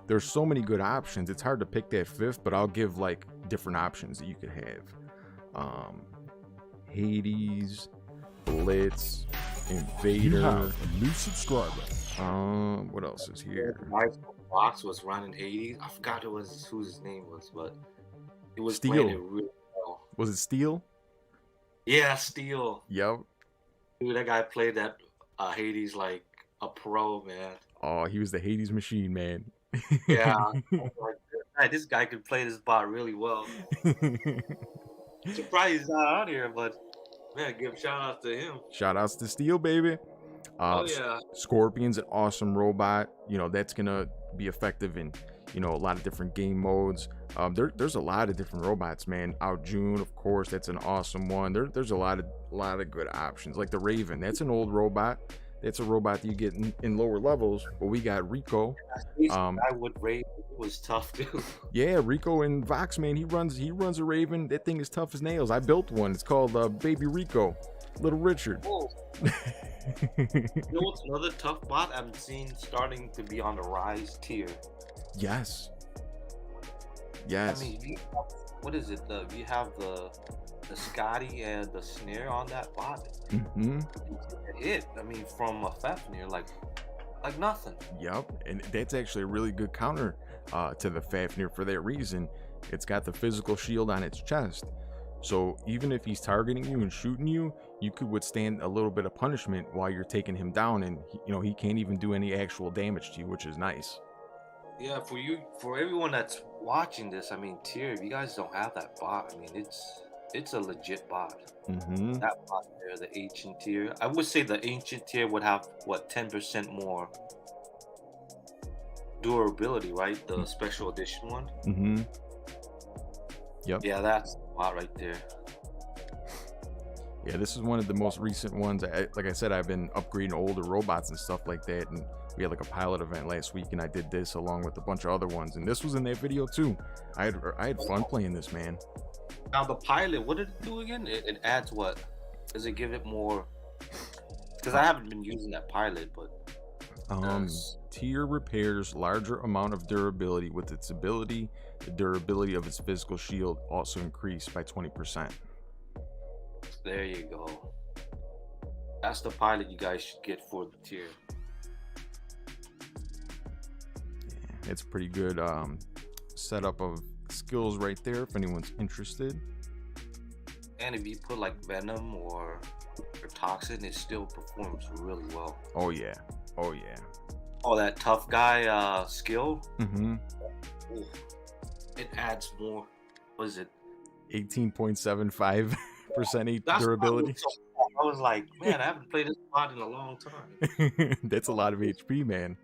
There's so many good options. It's hard to pick that 5th, but I'll give like different options that you could have. Hades, Blitz, Invader. You have a new subscriber. What else is here? Box was running Hades. I forgot who his name was, but it was Steel. playing it really well. Was it Steel? Yeah, Steel. Yep. Dude, that guy played that Hades like a pro, man. Oh, he was the Hades machine, man. Yeah. "Hey, this guy can play this bot really well." Surprised he's not on here, but man, give shout out to him. Shout outs to Steel, baby. Oh yeah. Scorpion's an awesome robot. That's gonna be effective in a lot of different game modes. There's a lot of different robots, man. Out June, of course, that's an awesome one. There's a lot of good options. Like the Raven, that's an old robot. That's a robot that you get in lower levels. But we got Rico. I would rate. It was tough too. Yeah, Rico and Vox, man. He runs a Raven. That thing is tough as nails. I built one. It's called Baby Rico, Little Richard. Oh. You know what's another tough bot I've seen starting to be on the rise tier? Yes. I mean, what is it? You have the Scotty and the Snare on that bot. Mm-hmm. Hit. I mean, from a Fafnir, like nothing. Yep, and that's actually a really good counter to the Fafnir for that reason. It's got the physical shield on its chest. So even if he's targeting you and shooting you, you could withstand a little bit of punishment while you're taking him down, and he can't even do any actual damage to you, which is nice. Yeah, for everyone that's watching this, I mean, tier, if you guys don't have that bot, I mean, it's a legit bot. Mm-hmm. That bot there, the ancient tier, I would say the ancient tier would have 10% more durability, right? The special edition one. Mm-hmm. Yep. Yeah, that's the bot right there. Yeah, this is one of the most recent ones. Like I said, I've been upgrading older robots and stuff like that, and we had like a pilot event last week, and I did this along with a bunch of other ones, and this was in that video too. I had fun playing this, man. Now the pilot, what did it do again? It adds what? Does it give it more? Because I haven't been using that pilot, but tier repairs larger amount of durability with its ability. The durability of its physical shield also increased by 20%. There you go. That's the pilot you guys should get for the tier. Yeah, it's pretty good setup of skills right there if anyone's interested. And if you put like Venom or Toxin, it still performs really well. Oh yeah. Oh, that tough guy skill. Mm-hmm. Ooh, it adds more. What is it? 18.75% durability. I was like, man, I haven't played this bot in a long time. That's a lot of HP, man.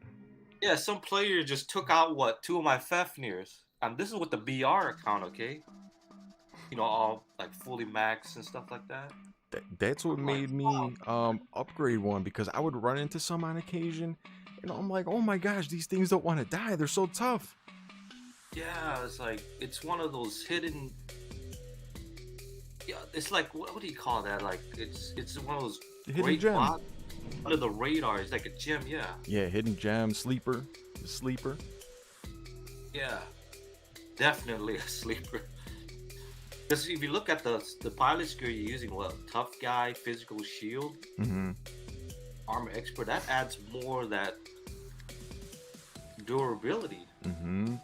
Yeah, some player just took out 2 of my Fafnirs. And this is with the BR account, okay? All like fully maxed and stuff like that. That's what made me upgrade one, because I would run into some on occasion, and I'm like, oh my gosh, these things don't want to die. They're so tough. Yeah, it's like it's one of those hidden. Yeah, it's like what do you call that? Like it's one of those hidden gem bots under the radar. It's like a gem, yeah. Yeah, hidden gem, sleeper, the sleeper. Yeah, definitely a sleeper. Because if you look at the pilot skill you're using, tough guy, physical shield, armor expert, that adds more that durability. And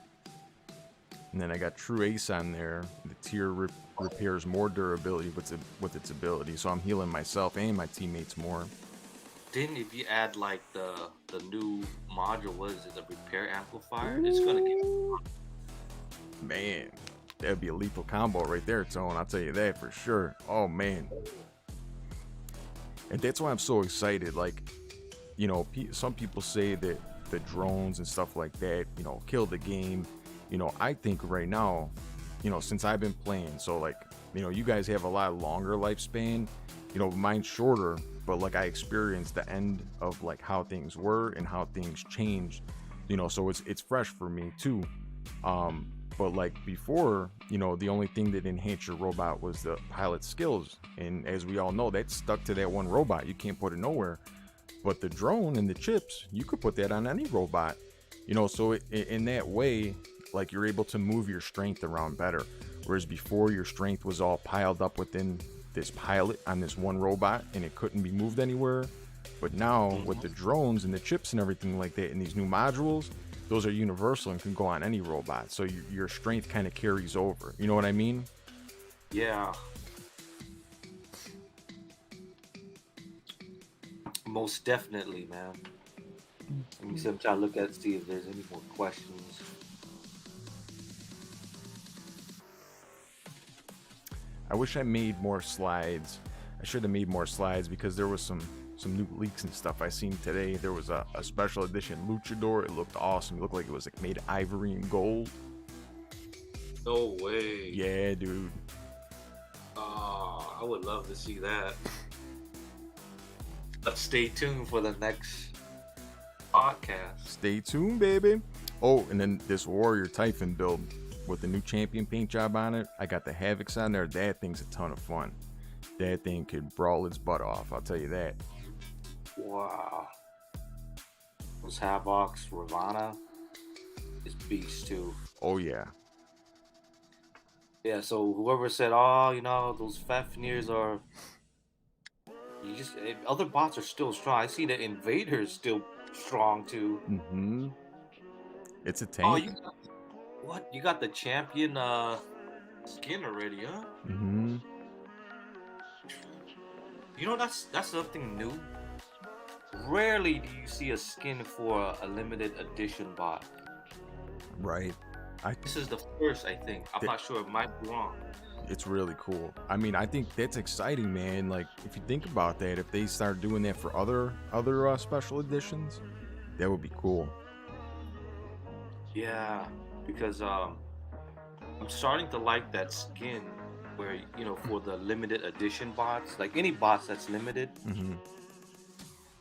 then I got True Ace on there. The tier repairs more durability with its ability, so I'm healing myself and my teammates more. Then if you add like the new module, what is it, the repair amplifier? It's gonna get. Man. That'd be a lethal combo right there, Tone. I'll tell you that for sure. Oh, man. And that's why I'm so excited. Like, some people say that the drones and stuff like that, kill the game. I think right now, since I've been playing, so like, you guys have a lot longer lifespan. Mine's shorter, but like I experienced the end of like how things were and how things changed. So it's fresh for me too. But like before, the only thing that enhanced your robot was the pilot skills. And as we all know, that's stuck to that one robot. You can't put it nowhere. But the drone and the chips, you could put that on any robot. So in that way, like you're able to move your strength around better. Whereas before, your strength was all piled up within this pilot on this one robot and it couldn't be moved anywhere. But now with the drones and the chips and everything like that and these new modules, those are universal and can go on any robot. So your strength kind of carries over. You know what I mean? Yeah. Most definitely, man. Let me see, I'm trying to look at see if there's any more questions. I wish I made more slides. I should have made more slides because there was some new leaks and stuff I seen today. There was a special edition luchador. It looked awesome. It looked like it was like made of ivory and gold. No way. Yeah, dude. Oh, I would love to see that. But stay tuned for the next podcast. Stay tuned, baby. Oh, and then this Warrior Typhon build with the new champion paint job on it. I got the Havocs on there. That thing's a ton of fun. That thing could brawl its butt off, I'll tell you that. Wow. Those Havocs, Ravana is beast too. Oh, yeah. Yeah, so whoever said, oh, you know, those Fafnirs are... other bots are still strong. I see the Invader's still strong too. Mm-hmm. It's a tank. Oh, what? You got the champion skin already, huh? Mm-hmm. You know, that's something new. Rarely do you see a skin for a limited edition bot. Right. This is the first, I think. I'm not sure. It might be wrong. It's really cool. I mean, I think that's exciting, man. Like, if you think about that, if they start doing that for other special editions, that would be cool. Yeah, because I'm starting to like that skin where, you know, for the limited edition bots, like any bots that's limited, Mm-hmm.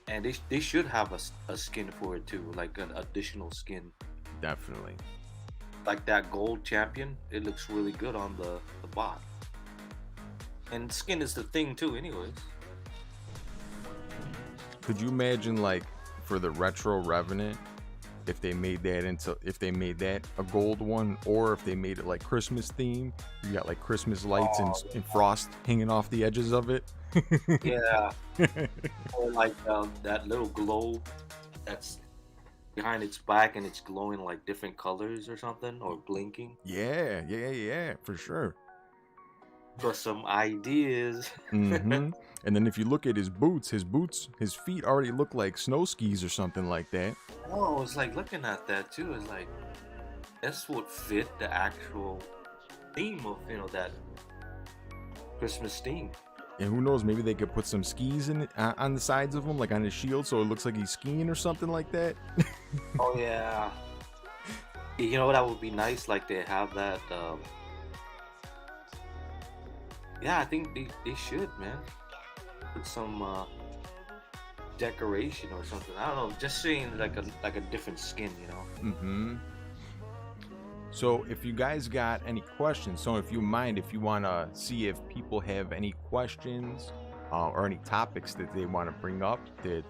and they should have a skin for it too, like an additional skin. Definitely. Like that gold champion, it looks really good on the bot. And skin is the thing too, anyways. Could you imagine, like, for the retro Revenant, if they made that a gold one, or if they made it like Christmas theme? You got like Christmas lights and frost hanging off the edges of it. Yeah. Or like that little globe that's behind its back and it's glowing like different colors or something, or blinking. Yeah, for sure. For some ideas. Mm-hmm. And then if you look at his feet already look like snow skis or something like that. Oh, it's like looking at that too. It's like that's what fit the actual theme of, you know, that Christmas theme. And who knows, maybe they could put some skis in it, on the sides of him, like on his shield, so it looks like he's skiing or something like that. Oh yeah. You know, that would be nice. Like they have that. Yeah, I think they should, man. Put some decoration or something. I don't know, just seeing like a different skin, you know. Mm-hmm. So if you guys got any questions, so if you want to see if people have any questions or any topics that they want to bring up, that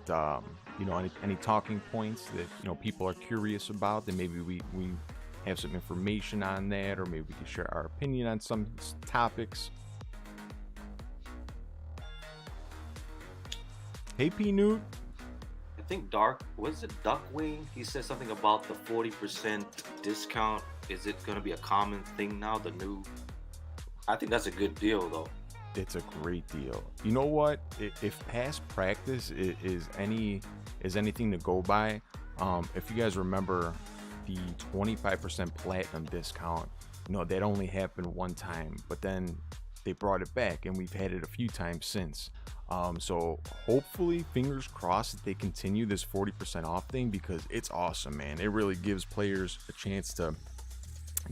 you know, any talking points that, you know, people are curious about, then maybe we have some information on that, or maybe we can share our opinion on some topics. Hey, P-Newt. I think Duckwing? He said something about the 40% discount. Is it going to be a common thing now? I think that's a good deal, though. It's a great deal. You know what? If past practice is anything to go by, if you guys remember the 25% platinum discount, you know, that only happened one time, but then they brought it back, and we've had it a few times since. So hopefully, fingers crossed, that they continue this 40% off thing, because it's awesome, man. It really gives players a chance to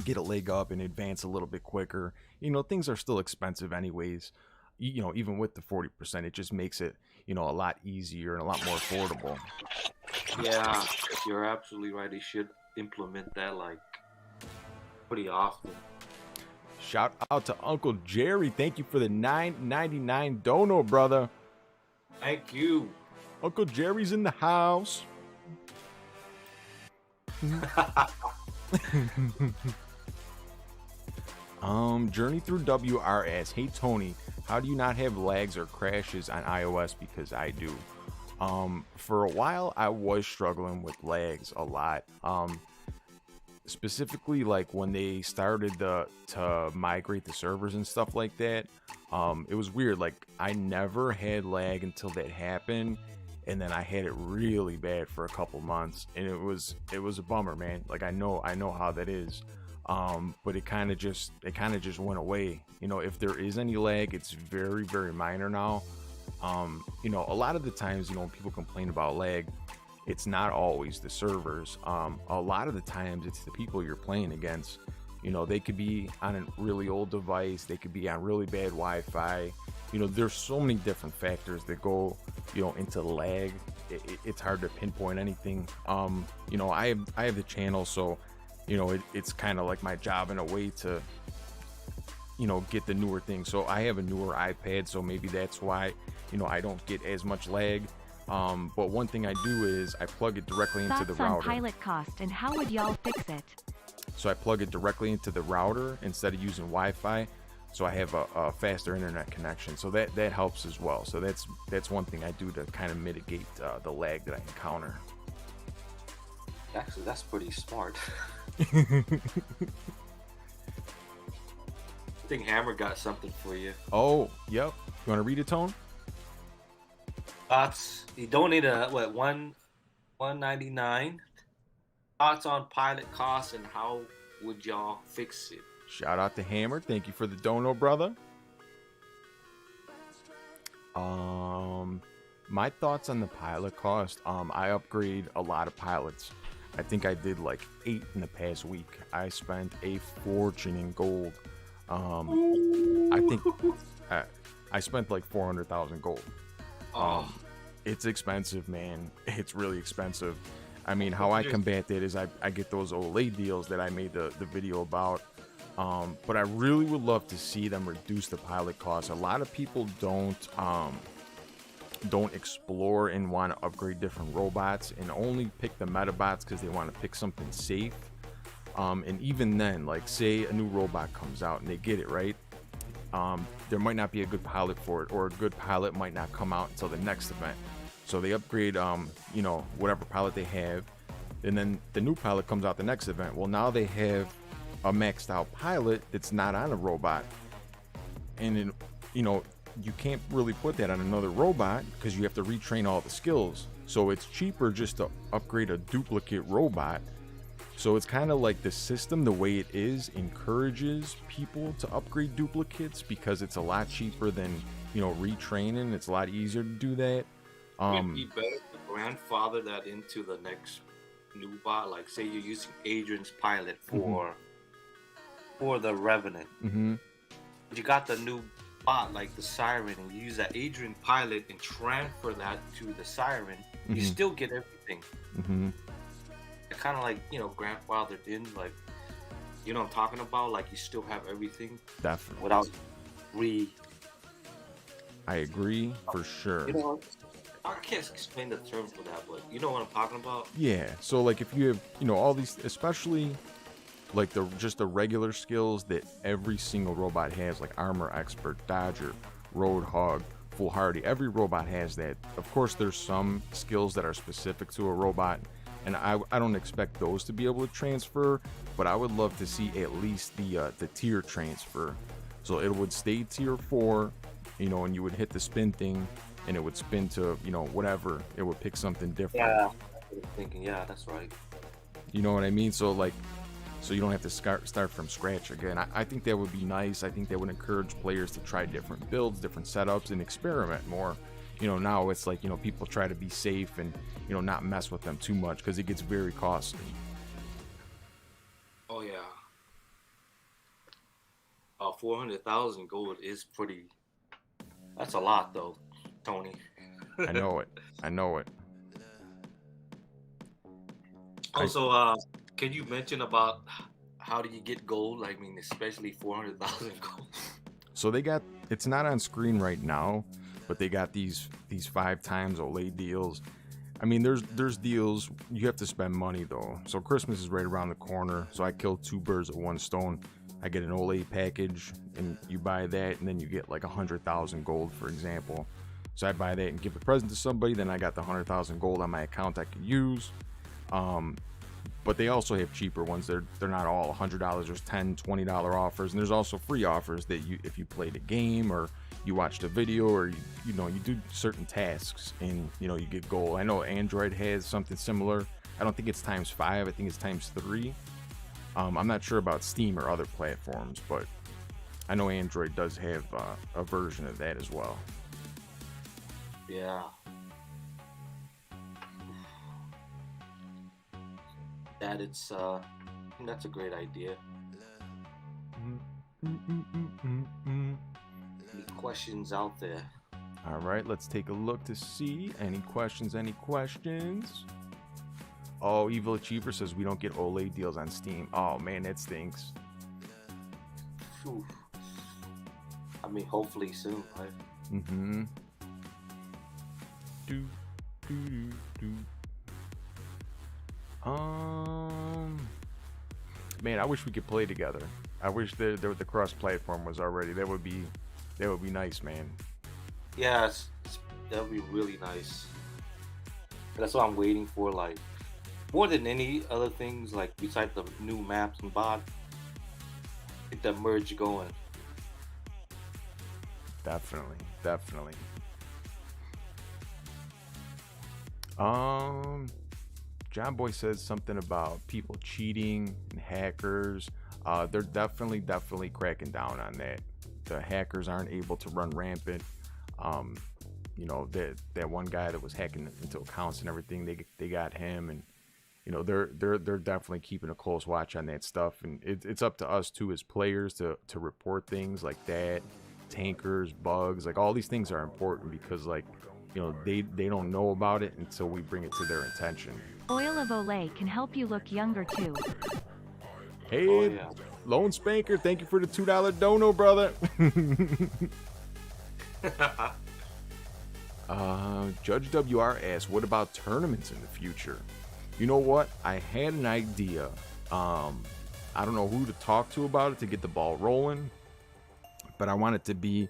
get a leg up and advance a little bit quicker. You know, things are still expensive anyways. You know, even with the 40%, it just makes it, you know, a lot easier and a lot more affordable. Yeah, you're absolutely right. They should implement that like pretty often. Shout out to Uncle Jerry. Thank you for the $9.99 dono, brother. Thank you. Uncle Jerry's in the house. Journey through WRS. Hey Tony, how do you not have lags or crashes on iOS? Because I do. For a while I was struggling with lags a lot. Specifically, like when they started to migrate the servers and stuff like that. It was weird. Like I never had lag until that happened, and then I had it really bad for a couple months, and it was a bummer, man. Like I know how that is. But it kind of just went away. You know, if there is any lag, it's very, very minor now. You know, a lot of the times, you know, when people complain about lag, it's not always the servers. A lot of the times it's the people you're playing against. You know, they could be on a really old device, they could be on really bad Wi-Fi. You know, there's so many different factors that go, you know, into lag. It's hard to pinpoint anything. You know, I have the channel, so you know, it's kind of like my job in a way to, you know, get the newer things. So I have a newer iPad, so maybe that's why, you know, I don't get as much lag. But one thing I do is I plug it directly into the Thoughts on router. pilot cost and how would y'all fix it? So I plug it directly into the router instead of using Wi-Fi. So I have a faster internet connection. So that helps as well. So that's one thing I do to kind of mitigate the lag that I encounter. Actually, that's pretty smart. I think Hammer got something for you. Oh, yep. You want to read it, Tone? Thoughts? He donated $1.99. Thoughts on pilot costs and how would y'all fix it? Shout out to Hammer. Thank you for the dono, brother. My thoughts on the pilot cost. I upgrade a lot of pilots. I think I did like 8 in the past week. I spent a fortune in gold. I think I spent like 400,000 gold. It's expensive, man. It's really expensive. I mean, how I combat that is I get those OLED deals that I made the video about. But I really would love to see them reduce the pilot costs. A lot of people don't explore and want to upgrade different robots and only pick the metabots because they want to pick something safe. And even then, like say a new robot comes out and they get it right, there might not be a good pilot for it, or a good pilot might not come out until the next event. So they upgrade you know, whatever pilot they have, and then the new pilot comes out the next event. Well, now they have a maxed out pilot that's not on a robot, and you know, you can't really put that on another robot because you have to retrain all the skills. So it's cheaper just to upgrade a duplicate robot. So it's kind of like the system, the way it is, encourages people to upgrade duplicates because it's a lot cheaper than, you know, retraining. It's a lot easier to do that. It'd be better to grandfather that into the next new bot. Like say you're using Adrian's pilot for the Revenant. But you got the new bot like the Siren, and you use that Adrian pilot and transfer that to the Siren. You still get everything. Kind of like, you know, grandfathered in, like, you know what I'm talking about, like you still have everything Definitely. without I agree for sure. You know, I can't explain the term for that, but you know what I'm talking about. Yeah, so like if you have, you know, all these, especially like just the regular skills that every single robot has, like Armor Expert, Dodger, Roadhog, Foolhardy, every robot has that. Of course there's some skills that are specific to a robot, and I don't expect those to be able to transfer, but I would love to see at least the tier transfer. So it would stay tier 4, you know, and you would hit the spin thing, and it would spin to, you know, whatever. It would pick something different. Yeah, I was thinking, yeah, that's right. You know what I mean? So like, so you don't have to start from scratch again. I think that would be nice. I think that would encourage players to try different builds, different setups, and experiment more. You know, now it's like, you know, people try to be safe and, you know, not mess with them too much because it gets very costly. Oh yeah. 400,000 gold is pretty. That's a lot though, Tony. I know it. I know it. Also, can you mention about how do you get gold? I mean, especially 400,000 gold. So they got, it's not on screen right now, but they got these 5 times OLED deals. I mean, there's deals. You have to spend money though. So Christmas is right around the corner. So I killed 2 birds with 1 stone. I get an OLED package, and you buy that, and then you get like 100,000 gold, for example. So I buy that and give a present to somebody. Then I got the 100,000 gold on my account I can use. But they also have cheaper ones. They're not all $100. There's $10, $20 offers, and there's also free offers that you, if you played a game or you watched a video or you know, you do certain tasks and, you know, you get gold. I know Android has something similar. I don't think it's times 5. I think it's times 3. I'm not sure about Steam or other platforms, but I know Android does have a version of that as well. Yeah. That's a great idea. Any questions out there? All right, let's take a look to see any questions. Oh, Evil Achiever says we don't get OLED deals on Steam. Oh man, that stinks. Oof. I mean, hopefully soon, right? Mm-hmm. Man, I wish we could play together. I wish the cross-platform was already. That would be nice, man. Yeah, that would be really nice. That's what I'm waiting for. Like, more than any other things, like besides the new maps and bot, get that merge going. Definitely. John Boy says something about people cheating and hackers. They're definitely cracking down on that. The hackers aren't able to run rampant. You know, that one guy that was hacking into accounts and everything, they got him, and you know they're definitely keeping a close watch on that stuff. And it's up to us too as players to report things like that, tankers, bugs, like all these things are important because like, you know, they don't know about it until we bring it to their attention. Oil of Olay can help you look younger too. Hey, Oh, yeah. Lone Spanker, thank you for the $2 dono, brother. Judge WR asks, what about tournaments in the future? You know what? I had an idea. I don't know who to talk to about it to get the ball rolling, but I want it to be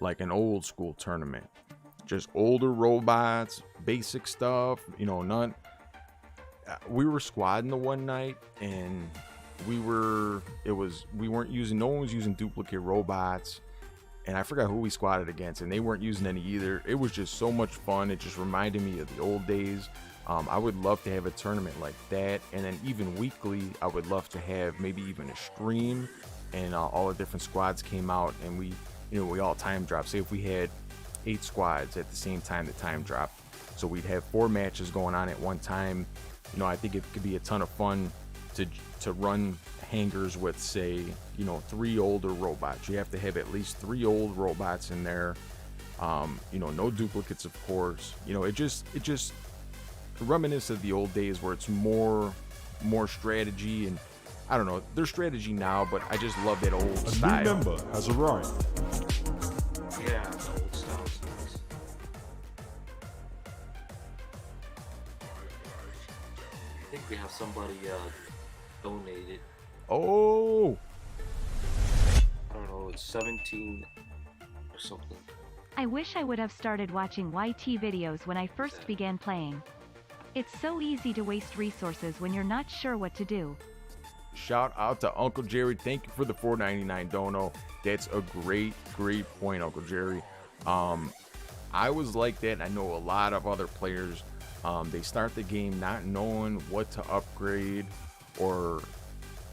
like an old school tournament. Just older robots, basic stuff, you know, none. We were squadding the one night and no one was using duplicate robots, and I forgot who we squadded against, and they weren't using any either. It was just so much fun. It just reminded me of the old days. I would love to have a tournament like that, and then even weekly, I would love to have maybe even a stream, and all the different squads came out, and we all time dropped. Say if we had 8 squads at the same time, the time dropped, so we'd have 4 matches going on at one time. You know, I think it could be a ton of fun to run hangars with, say, 3 older robots. You have to have at least 3 old robots in there. No duplicates, of course. It just reminisce of the old days where it's more strategy, and I don't know, there's strategy now, but I just love that old style. A new member has arrived. Yeah, the old style is nice. I think we have somebody donated. Oh, I don't know, it's 17 or something. I wish I would have started watching YT videos when I first began playing. It's so easy to waste resources when you're not sure what to do. shout out to Uncle Jerry. Thank you for the $4.99 dono. That's a great point, Uncle Jerry. I was like that. I know a lot of other players. They start the game not knowing what to upgrade, or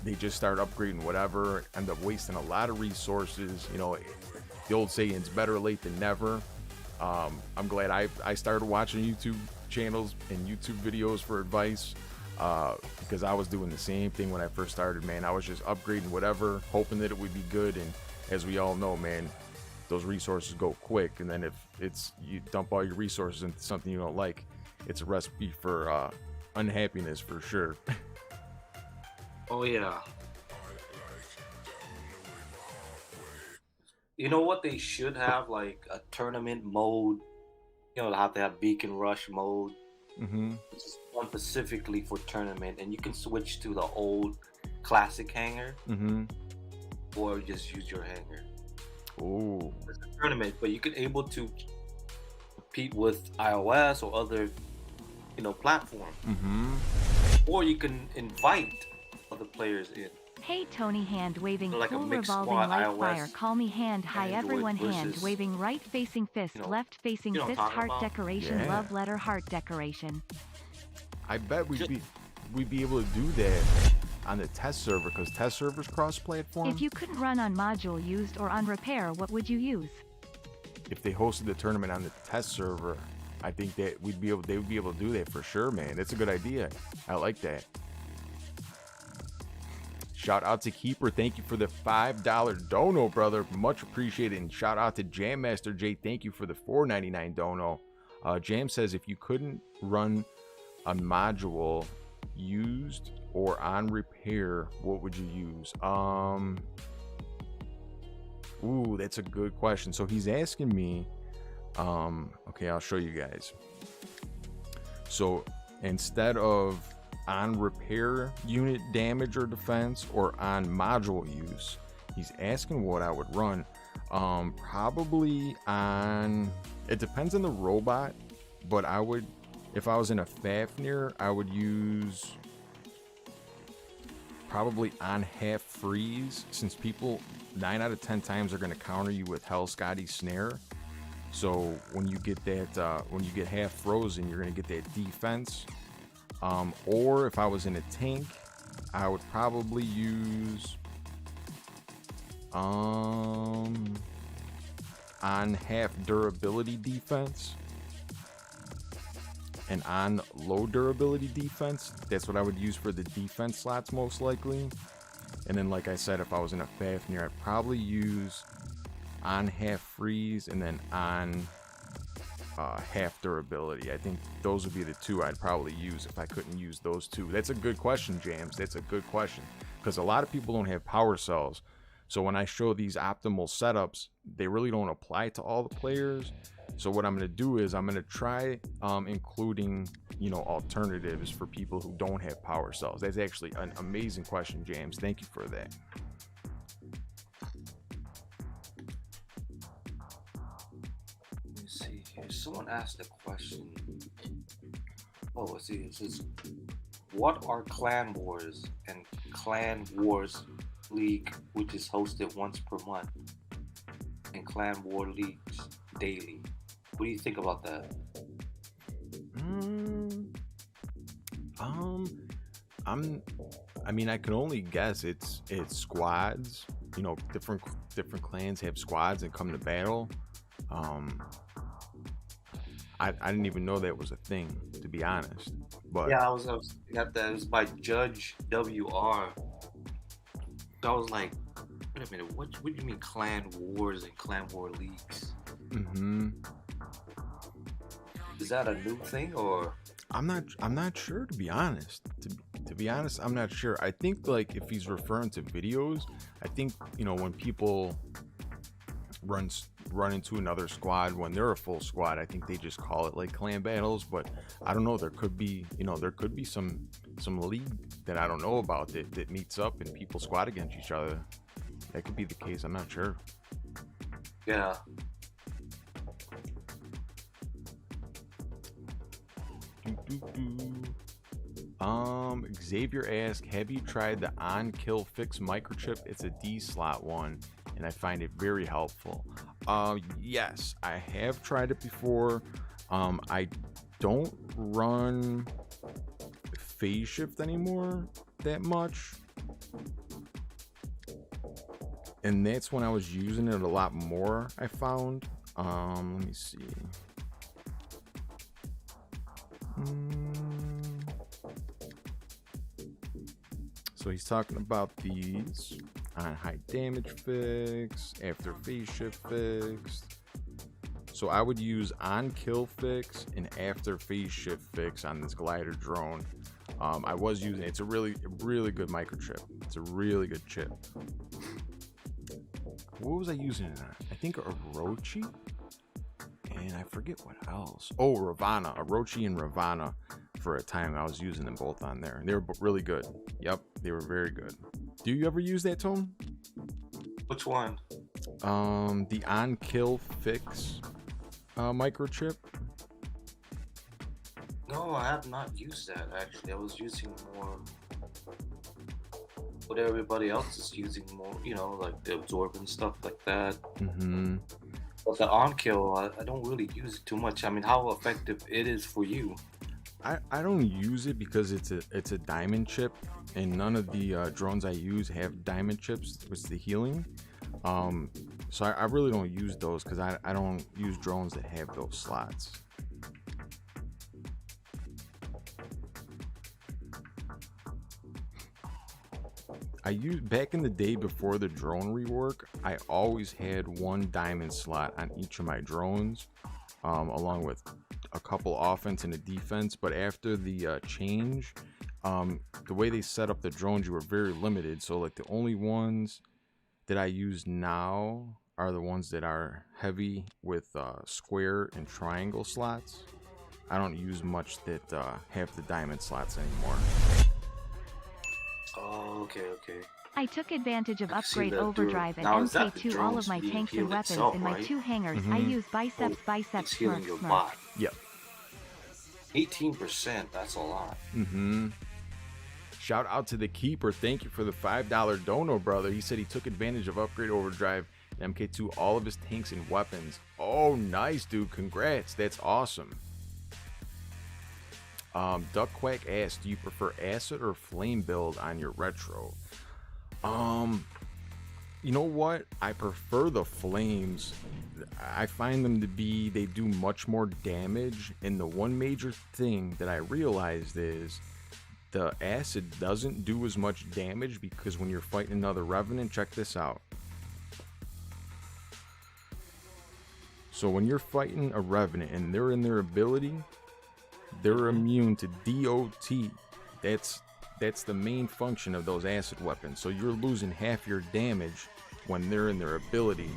they just start upgrading whatever, end up wasting a lot of resources. The old saying's better late than never. I'm glad I started watching YouTube channels and YouTube videos for advice, because I was doing the same thing when I first started, man. I was just upgrading whatever, hoping that it would be good, and as we all know, man, those resources go quick, and then if you dump all your resources into something you don't like, it's a recipe for unhappiness for sure. Oh yeah. You know what they should have, like a tournament mode. They'll have to have Beacon Rush mode. Mm-hmm. Just one specifically for tournament, and you can switch to the old classic hangar, Mm-hmm. or just use your hangar. Ooh. It's a tournament, but you could able to compete with iOS or other, platform. Mm-hmm. Or you can invite other players in. Hey Tony, hand waving, Like a cool mixed revolving squad, light iOS, fire, call me hand, hi Android everyone, hand versus, waving, right facing fist, left facing you know what fist, I'm talking heart about? decoration, Yeah. love letter, heart decoration. I bet we'd be able to do that. on the test server, because test server's cross-platform. If you couldn't run on module used or on repair, what would you use? If they hosted the tournament on the test server, I think that they would be able to do that for sure, man. That's a good idea. I like that. Shout out to Keeper. Thank you for the $5 dono, brother. Much appreciated. And shout out to Jam Master J. Thank you for the $4.99 dono. Jam says, if you couldn't run a module used or on repair, what would you use? Ooh, that's a good question. So he's asking me, okay, I'll show you guys. So instead of on repair unit damage or defense or on module use, he's asking what I would run. Probably on, it depends on the robot, but I would, if I was in a Fafnir, I would use probably on half freeze, since people 9 out of 10 times are going to counter you with Hell Scotty Snare. So when you get that, when you get half frozen, you're going to get that defense. Or if I was in a tank, I would probably use on half durability defense and on low durability defense. That's what I would use for the defense slots most likely. And then, like I said, if I was in a Fafnir, I'd probably use on half freeze and then on half durability. I think those would be the two I'd probably use if I couldn't use those two. That's a good question, James. That's a good question, because a lot of people don't have power cells. So when I show these optimal setups, they really don't apply to all the players. So what I'm going to do is I'm going to try including, you know, alternatives for people who don't have power cells. That's actually an amazing question, James. Thank you for that. Someone asked a question. Oh, let's see. It says, what are Clan Wars and Clan Wars League, which is hosted once per month, and Clan War Leagues daily? What do you think about that? I mean, I can only guess it's squads. You know, different clans have squads and come to battle. I didn't even know that was a thing, to be honest. But yeah, I was got that. It was by Judge WR. I was like, wait a minute, what do you mean Clan Wars and Clan War Leagues? Mm-hmm. Is that a new thing, or? I'm not sure, to be honest. To be honest, I'm not sure. I think, like, if he's referring to videos, I think, you know, when people run into another squad when they're a full squad, I think they just call it like clan battles. But I don't know, there could be some league that I don't know about that meets up and people squad against each other. That could be the case. I'm not sure. Yeah. Xavier asked, have you tried the on kill fix microchip? It's a D slot one, and I find it very helpful. Yes, I have tried it before. I don't run phase shift anymore that much, and that's when I was using it a lot more, I found. Let me see. So he's talking about these on high damage fix, after phase shift fixed. So I would use on kill fix and after phase shift fix on this glider drone. I was using it's a really good microchip. It's a really good chip. What was I using it on? I think Orochi, and I forget what else. Oh, Ravana, Orochi and Ravana. For a time, I was using them both on there. They were really good. Yep, they were very good. Do you ever use that, Tone? Which one? The on kill fix microchip. No, I have not used that actually. I was using more what everybody else is using more, you know, like the absorbent stuff like that. Mm-hmm. But the on kill, I don't really use it too much. I mean, how effective it is for you? I don't use it because it's a diamond chip, and none of the drones I use have diamond chips with the healing. So I really don't use those because I don't use drones that have those slots. I used back in the day before the drone rework, I always had one diamond slot on each of my drones, along with a couple offense and a defense. But after the change, the way they set up the drones, you were very limited. So like the only ones that I use now are the ones that are heavy with square and triangle slots. I don't use much that have the diamond slots anymore. Oh, okay. I took advantage of I can see upgrade that overdrive and now, is that the MK2 all of drones my being tanks and healed weapons itself, in my right? 2 hangars. I use biceps, It's healing smurf, your smurf. bot. Yep. 18%, that's a lot. Shout out to the keeper. Thank you for the $5 dono, brother. He said he took advantage of upgrade overdrive and MK2 all of his tanks and weapons. Oh, nice, dude. Congrats. That's awesome. Duck Quack asked, do you prefer acid or flame build on your retro? You know what? I prefer the flames. I find them to be, they do much more damage. And the one major thing that I realized is the acid doesn't do as much damage because when you're fighting another revenant, check this out. So when you're fighting a revenant and they're in their ability, they're immune to DOT. That's the main function of those acid weapons. So you're losing half your damage when they're in their ability.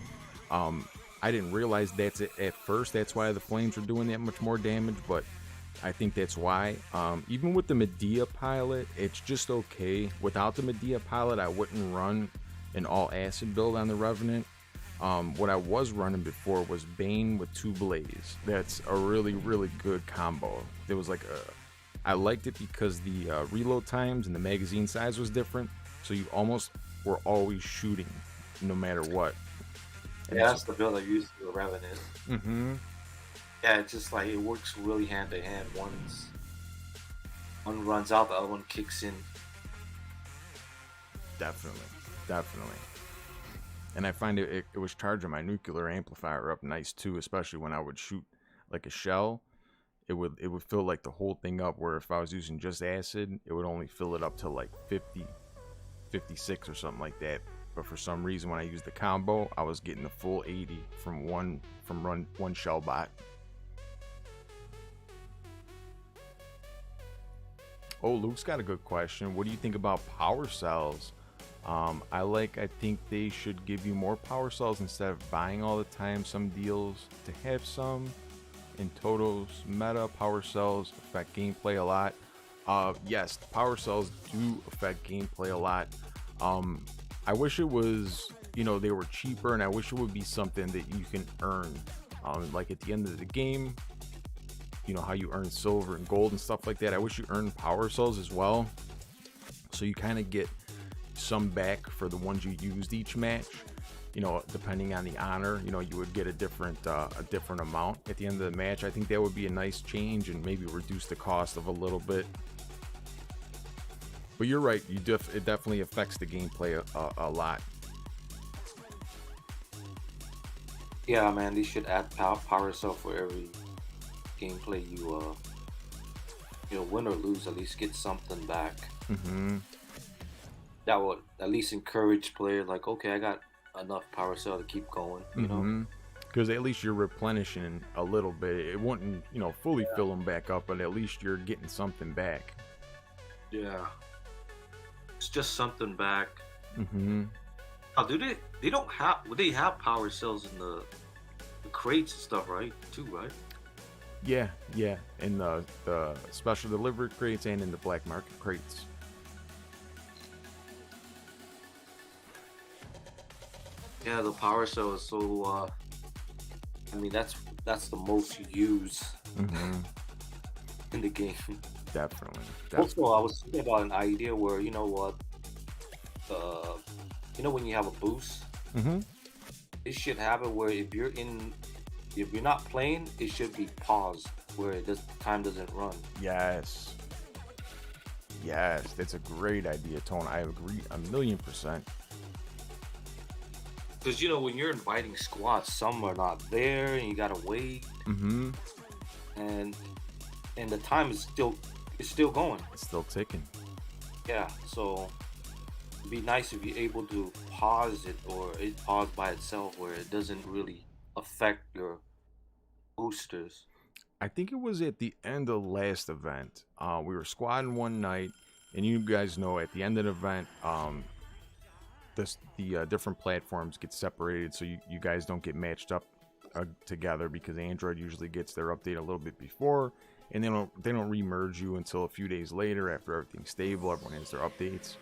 I didn't realize that's it at first. That's why the flames are doing that much more damage, but I think that's why. Even with the Medea pilot, it's just okay. Without the Medea pilot, I wouldn't run an all acid build on the Revenant. What I was running before was Bane with 2 Blaze. That's a really, really good combo. There was like I liked it because the reload times and the magazine size was different, so you almost were always shooting no matter what. Yeah, that's the build I used for the Revenant. Yeah, it's just like it works really hand to hand. One runs out, the other one kicks in. Definitely. And I find it was charging my nuclear amplifier up nice too, especially when I would shoot like a shell. It would fill like the whole thing up, where if I was using just acid, it would only fill it up to like 50, 56 or something like that. But for some reason, when I used the combo, I was getting the full 80 from one shell bot. Oh, Luke's got a good question. What do you think about power cells? I think they should give you more power cells instead of buying all the time. Some deals to have some. In Toto's meta, power cells affect gameplay a lot. Yes, power cells do affect gameplay a lot. I wish it was, they were cheaper, and I wish it would be something that you can earn. Like at the end of the game, how you earn silver and gold and stuff like that. I wish you earned power cells as well, so you kind of get some back for the ones you used each match. Depending on the honor, you would get a different amount at the end of the match. I think that would be a nice change and maybe reduce the cost of a little bit. But you're right, it definitely affects the gameplay a lot. Yeah, man, they should add power cell for every gameplay you win or lose. At least get something back. That would at least encourage players like, okay, I got enough power cell to keep going, because at least you're replenishing a little bit. It wouldn't fully fill them back up, but at least you're getting something back. Yeah, it's just something back. Oh, they have power cells in the crates and stuff, right? Too, right? Yeah, in the special delivery crates and in the black market crates. Yeah, the power cell is so. That's the most you use in the game. Definitely. Also, I was thinking about an idea where when you have a boost, it should have it where if you're not playing, it should be paused. where time doesn't run. Yes. Yes, that's a great idea, Tone. I agree 1,000,000%. Because when you're inviting squads, some are not there, and you gotta wait, Mm-hmm. and the time is still going. It's still ticking. Yeah, so it'd be nice if you're able to pause it, or it pause by itself, where it doesn't really affect your boosters. I think it was at the end of last event. We were squadding one night, and you guys know at the end of the event, the different platforms get separated, so you guys don't get matched up together, because Android usually gets their update a little bit before, and they don't remerge you until a few days later after everything's stable. Everyone has their updates.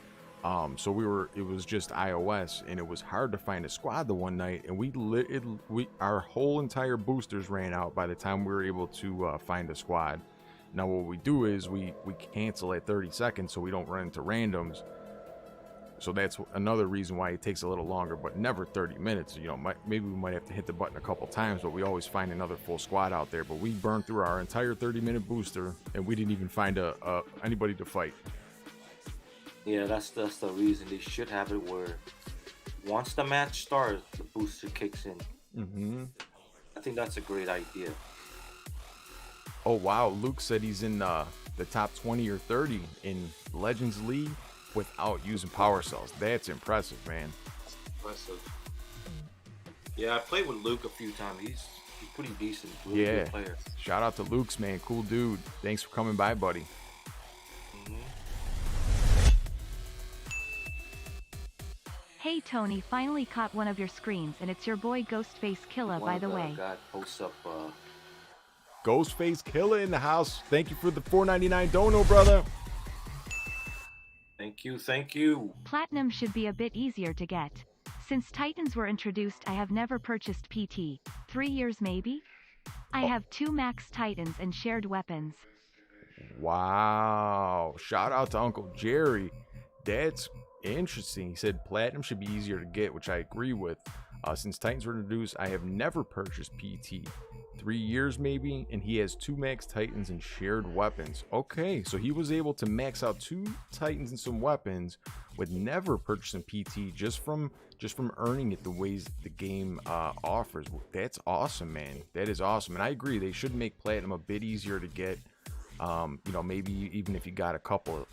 So it was just iOS, and it was hard to find a squad the one night, and our whole entire boosters ran out by the time we were able to find a squad. Now what we do is we cancel at 30 seconds so we don't run into randoms. So that's another reason why it takes a little longer, but never 30 minutes. Maybe we might have to hit the button a couple times, but we always find another full squad out there. But we burned through our entire 30-minute booster, and we didn't even find anybody to fight. Yeah, that's the reason they should have it where once the match starts, the booster kicks in. Mm-hmm. I think that's a great idea. Oh wow, Luke said he's in the top 20 or 30 in Legends League without using power cells. That's impressive, man. Impressive. Yeah, I played with Luke a few times. He's pretty decent. Really good player. Shout out to Luke's, man. Cool dude. Thanks for coming by, buddy. Hey Tony, finally caught one of your screens, and it's your boy Ghostface Killa, by the way. God posts up. Ghostface Killa in the house. Thank you for the $4.99 dono, brother. Thank you. Platinum should be a bit easier to get. Since Titans were introduced, I have never purchased PT. 3 years maybe? I have 2 max Titans and shared weapons. Wow. Shout out to Uncle Jerry. That's interesting. He said Platinum should be easier to get, which I agree with. Since Titans were introduced, I have never purchased PT. 3 years maybe, and he has 2 max Titans and shared weapons. Okay, so he was able to max out 2 Titans and some weapons with never purchasing PT just from earning it the ways the game offers. That's awesome, man. That is awesome, and I agree. They should make Platinum a bit easier to get. Maybe even if you got a couple,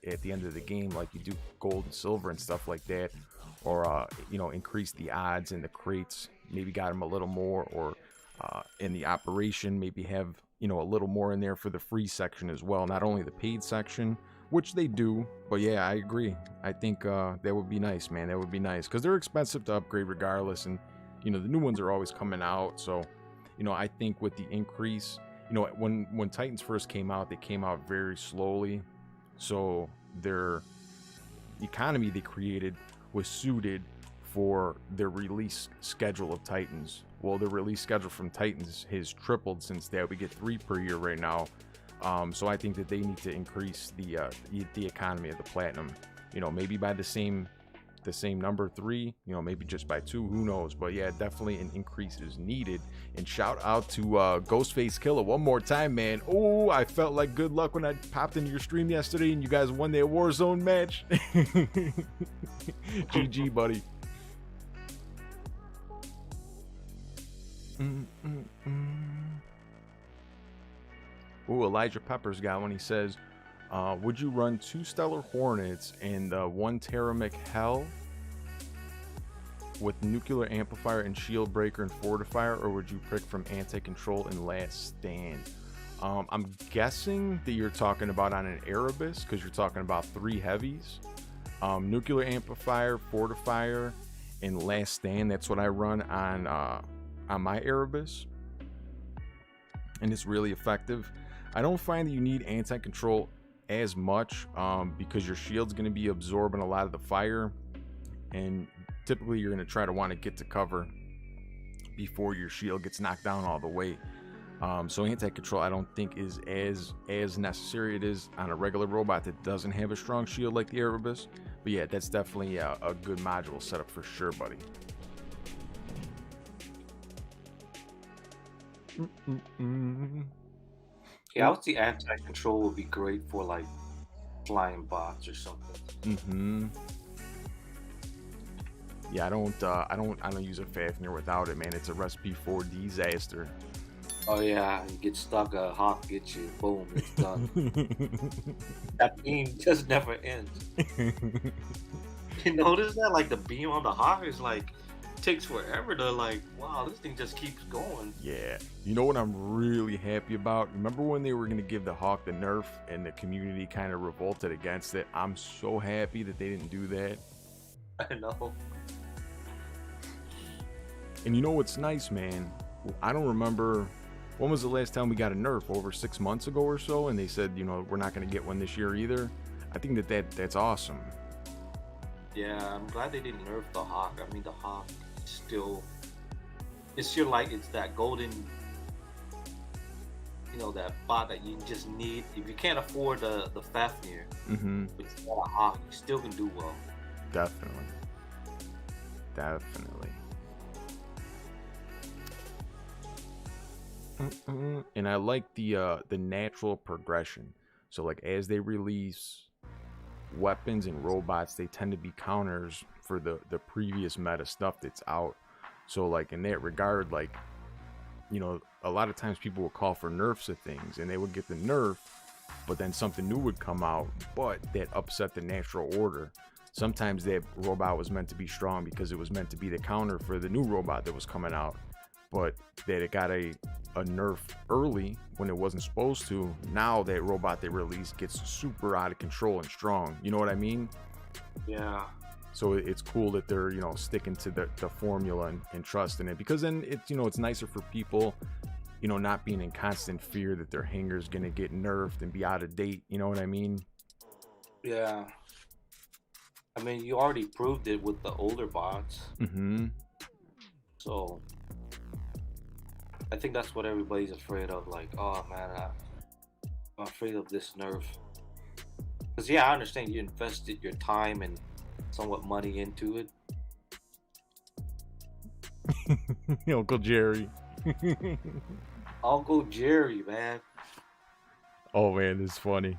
at the end of the game, like you do gold and silver and stuff like that, or increase the odds in the crates. Maybe got them a little more, or in the operation, maybe have a little more in there for the free section as well, not only the paid section, which they do. But yeah, I agree. I think that would be nice, man. That would be nice, because they're expensive to upgrade regardless, and the new ones are always coming out. So I think with the increase, when Titans first came out, they came out very slowly, so their economy they created was suited for their release schedule of Titans. Well, the release schedule from Titans has tripled since that. We get 3 per year right now. So I think that they need to increase the economy of the Platinum. Maybe by the same number, 3. Maybe just by 2. Who knows? But yeah, definitely an increase is needed. And shout out to Ghostface Killa one more time, man. Oh, I felt like good luck when I popped into your stream yesterday and you guys won that Warzone match. GG, buddy. Ooh, Elijah Peppers got one. He says, would you run 2 Stellar Hornets and 1 Terramech Hell with Nuclear Amplifier and Shield Breaker and Fortifier, or would you pick from Anti-Control and Last Stand? I'm guessing that you're talking about on an Erebus, because you're talking about 3 heavies. Nuclear Amplifier, Fortifier, and Last Stand. That's what I run on my Erebus, and it's really effective. I don't find that you need Anti-Control as much, because your shield's going to be absorbing a lot of the fire, and typically you're going to try to want to get to cover before your shield gets knocked down all the way. So Anti-Control I don't think is as necessary. It is on a regular robot that doesn't have a strong shield like the Erebus. But yeah, that's definitely a good module setup for sure, buddy. Yeah, I would say anti-control would be great for like flying bots or something. Mm-hmm. Yeah, I don't use a Fafnir without it, man. It's a recipe for disaster. Oh yeah, you get stuck, a hawk gets you, boom, it's done. That beam just never ends. You notice that? Like the beam on the hawk is like takes forever to like, wow, this thing just keeps going. Yeah. You know what I'm really happy about? Remember when they were going to give the Hawk the nerf and the community kind of revolted against it? I'm so happy that they didn't do that. I know. And you know what's nice, man? I don't remember, when was the last time we got a nerf? Over 6 months ago or so? And they said, you know, we're not going to get one this year either. I think that's awesome. Yeah, I'm glad they didn't nerf the hawk. I mean, the hawk still, it's still like it's that golden, you know, that bot that you just need. If you can't afford the Fafnir, Mm-hmm. but you got a hawk, you still can do well. Definitely. Definitely. And I like the natural progression. So like as they release weapons and robots, they tend to be counters for the previous meta stuff that's out. So like in that regard, like, you know, a lot of times people would call for nerfs of things and they would get the nerf, but then something new would come out, but that upset the natural order. Sometimes that robot was meant to be strong because it was meant to be the counter for the new robot that was coming out, but that it got a nerf early when it wasn't supposed to. Now that robot they released gets super out of control and strong. You know what I mean? Yeah. So it's cool that they're, you know, sticking to the formula and trusting it, because then it's, you know, it's nicer for people, you know, not being in constant fear that their hangar's gonna get nerfed and be out of date. You know what I mean? Yeah. I mean, you already proved it with the older bots. Mm-hmm. So I think that's what everybody's afraid of. Like, oh man, I'm afraid of this nerf. Because yeah, I understand you invested your time and somewhat money into it. Uncle Jerry. Uncle Jerry, man. Oh man, this is funny.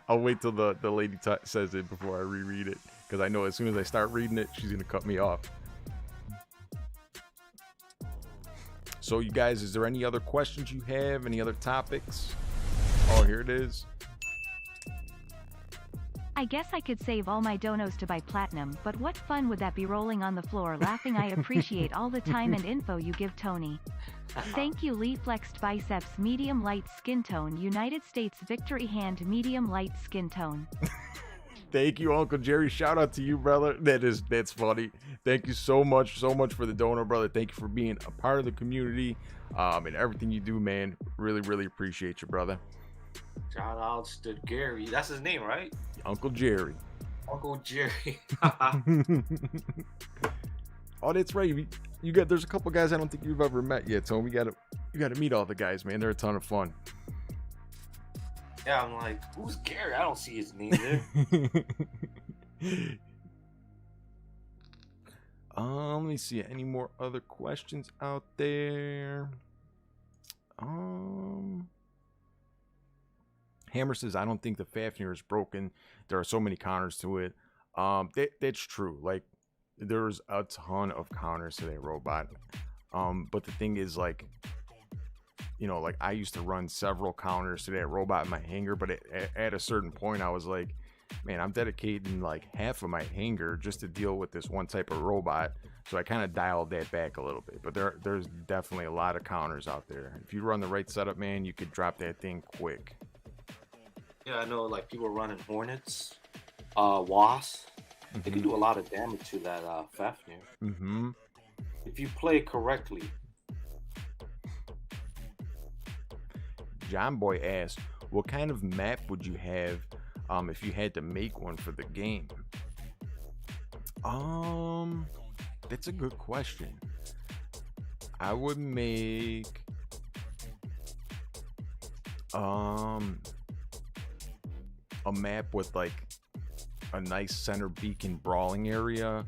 I'll wait till the lady says it before I reread it, because I know as soon as I start reading it, she's gonna cut me off. So you guys, is there any other questions you have? Any other topics? Oh, here it is. I guess I could save all my donos to buy platinum, but what fun would that be rolling on the floor laughing? I appreciate all the time and info you give, Tony. Thank you. Lee Flexed Biceps Medium Light Skin Tone, United States Victory Hand Medium Light Skin Tone. Thank you, Uncle Jerry. Shout out to you, brother. That's funny. Thank you so much for the donor, brother. Thank you for being a part of the community, and everything you do, man. Really, really appreciate you, brother. Shout outs to Gary. That's his name, right? Uncle Jerry. Uncle Jerry. Oh, that's right. You got. There's a couple guys I don't think you've ever met yet, so you gotta meet all the guys, man. They're a ton of fun. Yeah, I'm like, who's Gary? I don't see his name there. Let me see. Any more other questions out there? Hammer says, I don't think the Fafnir is broken. There are so many counters to it. That's true. Like, there's a ton of counters to that robot. But the thing is, like, you know, like I used to run several counters to that robot in my hangar, but at a certain point I was like, man, I'm dedicating like half of my hangar just to deal with this one type of robot. So I kind of dialed that back a little bit, but there's definitely a lot of counters out there. If you run the right setup, man, you could drop that thing quick. Yeah, I know, like people running Hornets, Wasp. They can do a lot of damage to that Fafnir. Mm-hmm. If you play correctly. John Boy asked, what kind of map would you have if you had to make one for the game? That's a good question. I would make a map with like a nice center beacon brawling area.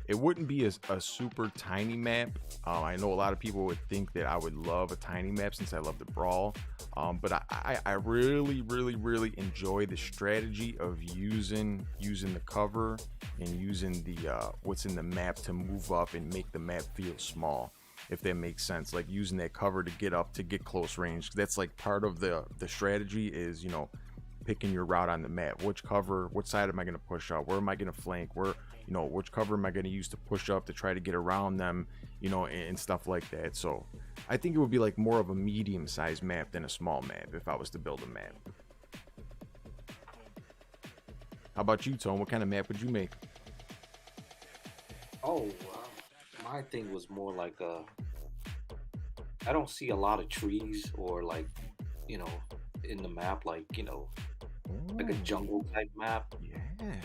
It wouldn't be a super tiny map, I know a lot of people would think that I would love a tiny map since I love the brawl, but I really, really, really enjoy the strategy of using the cover and using the what's in the map to move up and make the map feel small, if that makes sense. Like using that cover to get up, to get close range. That's like part of the strategy is, you know, picking your route on the map. Which cover, what side am I going to push up? Where am I going to flank? Where, you know, which cover am I going to use to push up to try to get around them, you know, and stuff like that. So I think it would be like more of a medium sized map than a small map if I was to build a map. How about you, Tone? What kind of map would you make? Oh, my thing was more like I don't see a lot of trees or like, you know, in the map, like, you know, like a jungle type map. Yeah.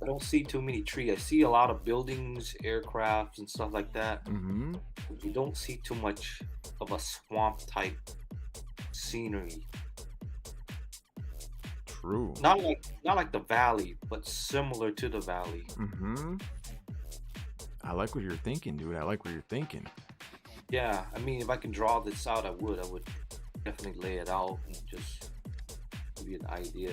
I don't see too many trees. I see a lot of buildings, aircrafts, and stuff like that. Mm-hmm. You don't see too much of a swamp type scenery. True. Not like the valley, but similar to the valley. Mm-hmm. I like what you're thinking, dude. I like what you're thinking. Yeah, I mean, if I can draw this out, I would definitely lay it out and just give you an idea.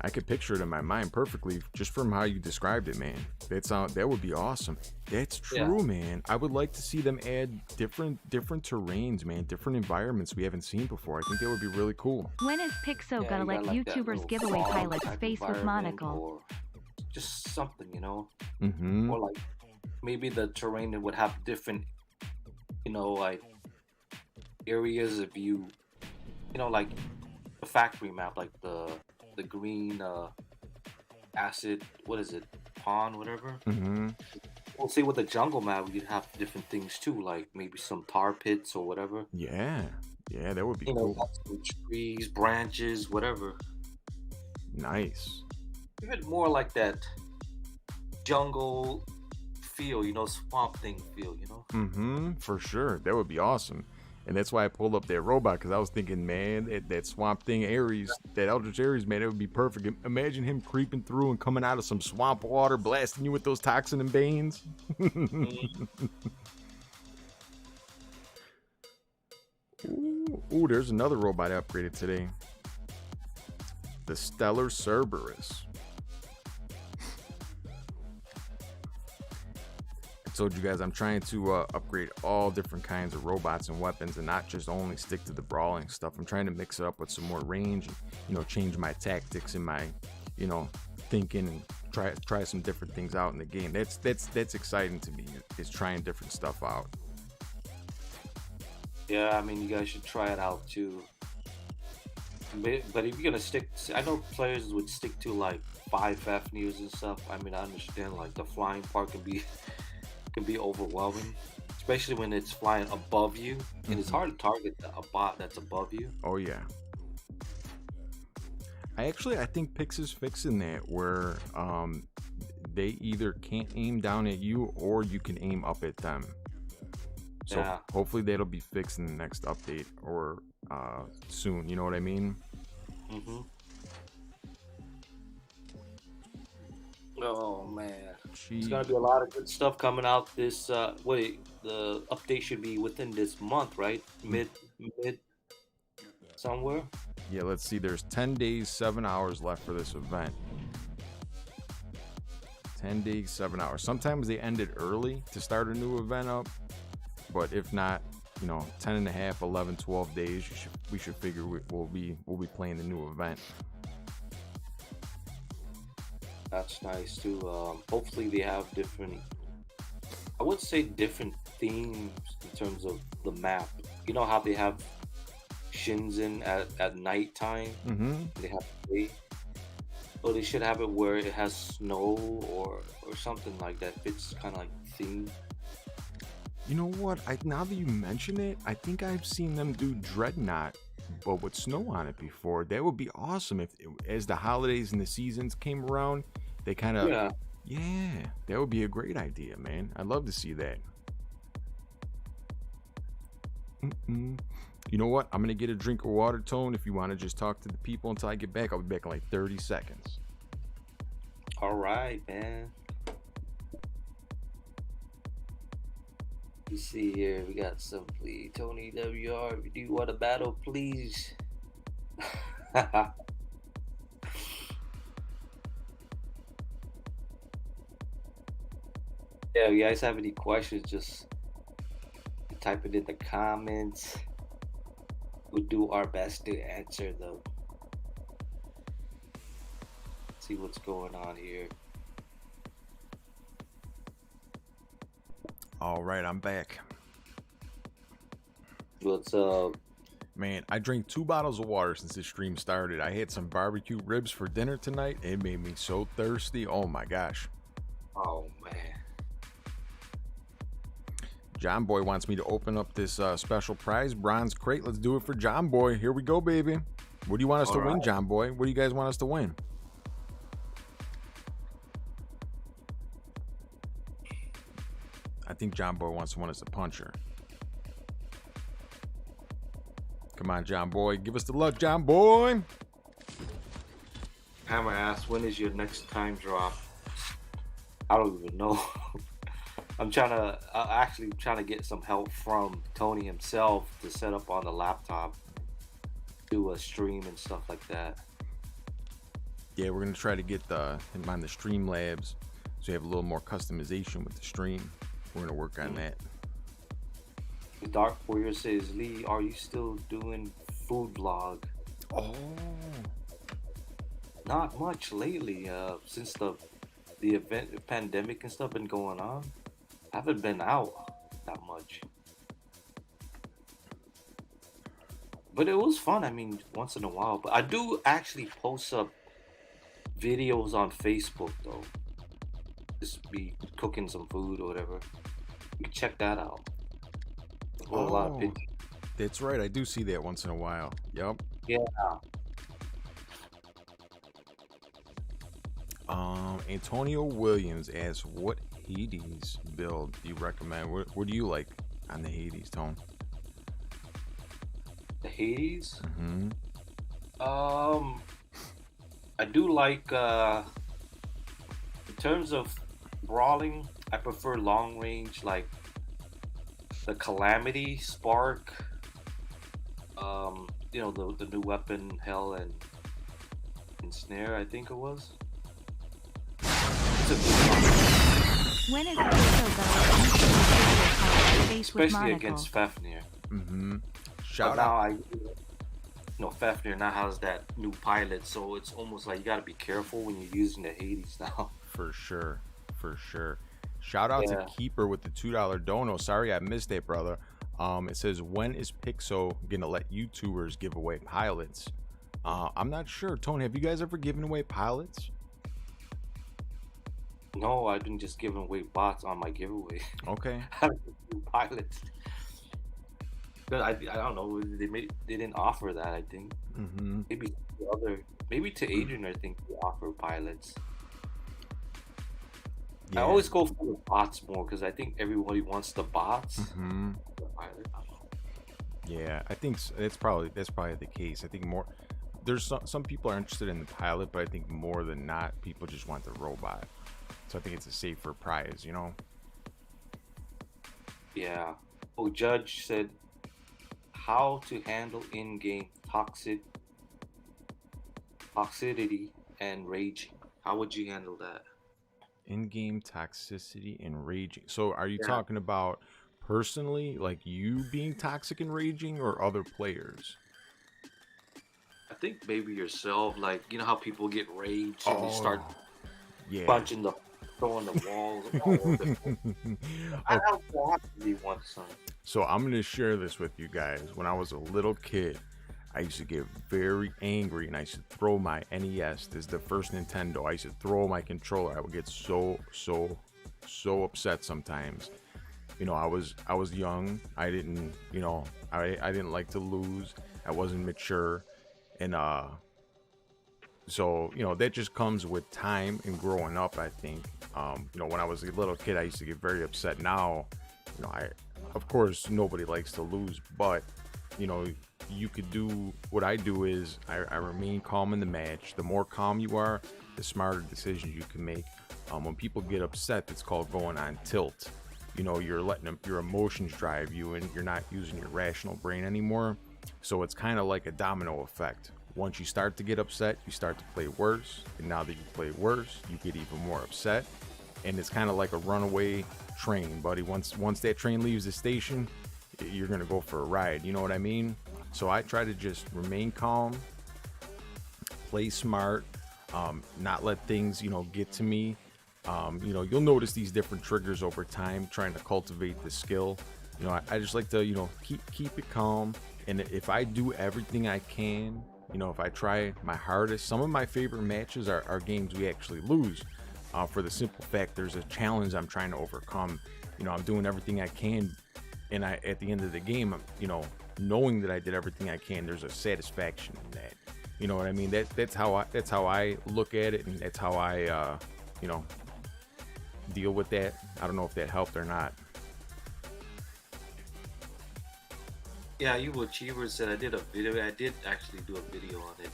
I could picture it in my mind perfectly just from how you described it, man. That would be awesome. That's true, man. I would like to see them add different terrains, man, different environments we haven't seen before. I think that would be really cool. When is Pixo gonna let like YouTubers give away pilot space with Monocle? Or just something, you know? Mm-hmm. Or like maybe the terrain would have different, you know, like areas of you know, like the factory map, like the green acid, what is it, pond, whatever. Mm-hmm. We'll see with the jungle map, you'd have different things too, like maybe some tar pits or whatever. Yeah, that would be You cool. know, some trees, branches, whatever. Nice. Even more like that jungle feel, you know, swamp thing feel, you know. Mm-hmm. For sure, that would be awesome. And that's why I pulled up that robot, because I was thinking, man, that Swamp Thing Ares, that Eldritch Ares, man, it would be perfect. Imagine him creeping through and coming out of some swamp water, blasting you with those toxin and banes. Ooh, there's another robot upgraded today. The Stellar Cerberus. I told you guys I'm trying to upgrade all different kinds of robots and weapons and not just only stick to the brawling stuff. I'm trying to mix it up with some more range and, you know, change my tactics and my, you know, thinking and try some different things out in the game. That's exciting to me, is trying different stuff out. Yeah, I mean, you guys should try it out too. But if you're gonna stick, I know players would stick to like 5 Fafnirs and stuff. I mean, I understand like the flying part can be overwhelming, especially when it's flying above you, and it's hard to target a bot that's above you. Oh yeah. I think Pix is fixing that, where they either can't aim down at you or you can aim up at them. So Yeah. hopefully that'll be fixed in the next update or soon. You know what I mean? Mm-hmm. Oh man, there's gonna be a lot of good stuff coming out this. The update should be within this month, right? Mid somewhere. Yeah, let's see. There's 10 days, 7 hours left for this event. 10 days, 7 hours. Sometimes they end it early to start a new event up, but if not, you know, 10 and a half, 11, 12 days, we should figure we'll be playing the new event. That's nice too. Hopefully they have different, I would say different themes in terms of the map. You know how they have Shinzen at nighttime? Mm-hmm. They have day. So they should have it where it has snow or something like that. It's kind of like theme. You know what? Now that you mention it, I think I've seen them do Dreadnought, but with snow on it before. That would be awesome if, as the holidays and the seasons came around, they kind of... Yeah, that would be a great idea, man. I'd love to see that. You know what? I'm going to get a drink of water, Tone. If you want to just talk to the people until I get back, I'll be back in like 30 seconds. All right, man. You see here, we got simply Tony WR. If you do want a battle, please. Yeah, if you guys have any questions, just type it in the comments. We'll do our best to answer them. See what's going on here. All right, I'm back. What's up? Man, I drank 2 bottles of water since this stream started. I had some barbecue ribs for dinner tonight. It made me so thirsty. Oh my gosh. Oh man. John Boy wants me to open up this special prize bronze crate. Let's do it for John Boy. Here we go, baby. What do you want us to win, John Boy? What do you guys want us to win? I think John Boy wants to win us a puncher. Come on, John Boy. Give us the luck, John Boy. Hammer asks, when is your next time drop? I don't even know. I'm actually trying to get some help from Tony himself to set up on the laptop, do a stream and stuff like that. Yeah, we're gonna try to get him on the Streamlabs, so you have a little more customization with the stream. We're gonna work on that. The Dark Warrior says, Lee, are you still doing food vlog? Oh, Not much lately. Since the event, the pandemic and stuff been going on, I haven't been out that much. But it was fun. I mean, once in a while. But I do actually post up videos on Facebook though. Just be cooking some food or whatever. You can check that out. A lot of pictures. That's right. I do see that once in a while. Yep. Yeah. Antonio Williams asks, what Hades build do you recommend? What do you like on the Hades, Tone? The Hades? Mm-hmm. I do like, in terms of brawling, I prefer long range, like the Calamity, Spark, you know, the new weapon, Hell and Snare, I think it was. When is the episode especially against Fafnir. Mm-hmm. But now Fafnir now has that new pilot, so it's almost like you gotta be careful when you're using the Hades now. For sure. Shout out to Keeper with the $2 dono. Sorry I missed it, brother. It says, when is Pixo gonna let YouTubers give away pilots? I'm not sure. Tony, have you guys ever given away pilots? No, I've been just giving away bots on my giveaway. Okay. Pilots. But I don't know. They didn't offer that. I think. Mm-hmm. Maybe to Adrian, I think they offer pilots. Yeah. I always go for the bots more because I think everybody wants the bots. Mm-hmm. The pilot, I don't know. Yeah, I think that's probably the case. I think more. There's some people are interested in the pilot, but I think more than not, people just want the robot. So I think it's a safer prize, you know. Yeah. Oh, Judge said how to handle in-game toxicity and raging. How would you handle that? In-game toxicity and raging. So are you talking about personally, like you being toxic and raging, or other players? I think maybe yourself. Like, you know how people get rage and they start punching throwing the walls. I don't possibly want some. So I'm going to share this with you guys. When I was a little kid, I used to get very angry, and I used to throw my NES. This is the first Nintendo. I used to throw my controller. I would get so upset sometimes. You know, I was young. I didn't, you know, I didn't like to lose. I wasn't mature, and so, you know, that just comes with time and growing up, I think. You know, when I was a little kid, I used to get very upset. Now, you know, of course, nobody likes to lose, but, you know, you could do what I do is I remain calm in the match. The more calm you are, the smarter decisions you can make. When people get upset, it's called going on tilt. you're letting your emotions drive you, and you're not using your rational brain anymore. So it's kind of like a domino effect. Once you start to get upset, you start to play worse, and now that you play worse, you get even more upset, and it's kind of like a runaway train, buddy. Once that train leaves the station, you're gonna go for a ride. You know what I mean? So I try to just remain calm, play smart, not let things get to me. You'll notice these different triggers over time, trying to cultivate the skill. I just like to keep it calm, and if I do everything I can, if I try my hardest. Some of my favorite matches are games we actually lose, for the simple fact there's a challenge I'm trying to overcome. I'm doing everything I can, and at the end of the game, knowing that I did everything I can, there's a satisfaction in that. You know what I mean? That's how I look at it, and that's how I deal with that. I don't know if that helped or not. Yeah, you Achiever said I did a video. I did actually do a video on it.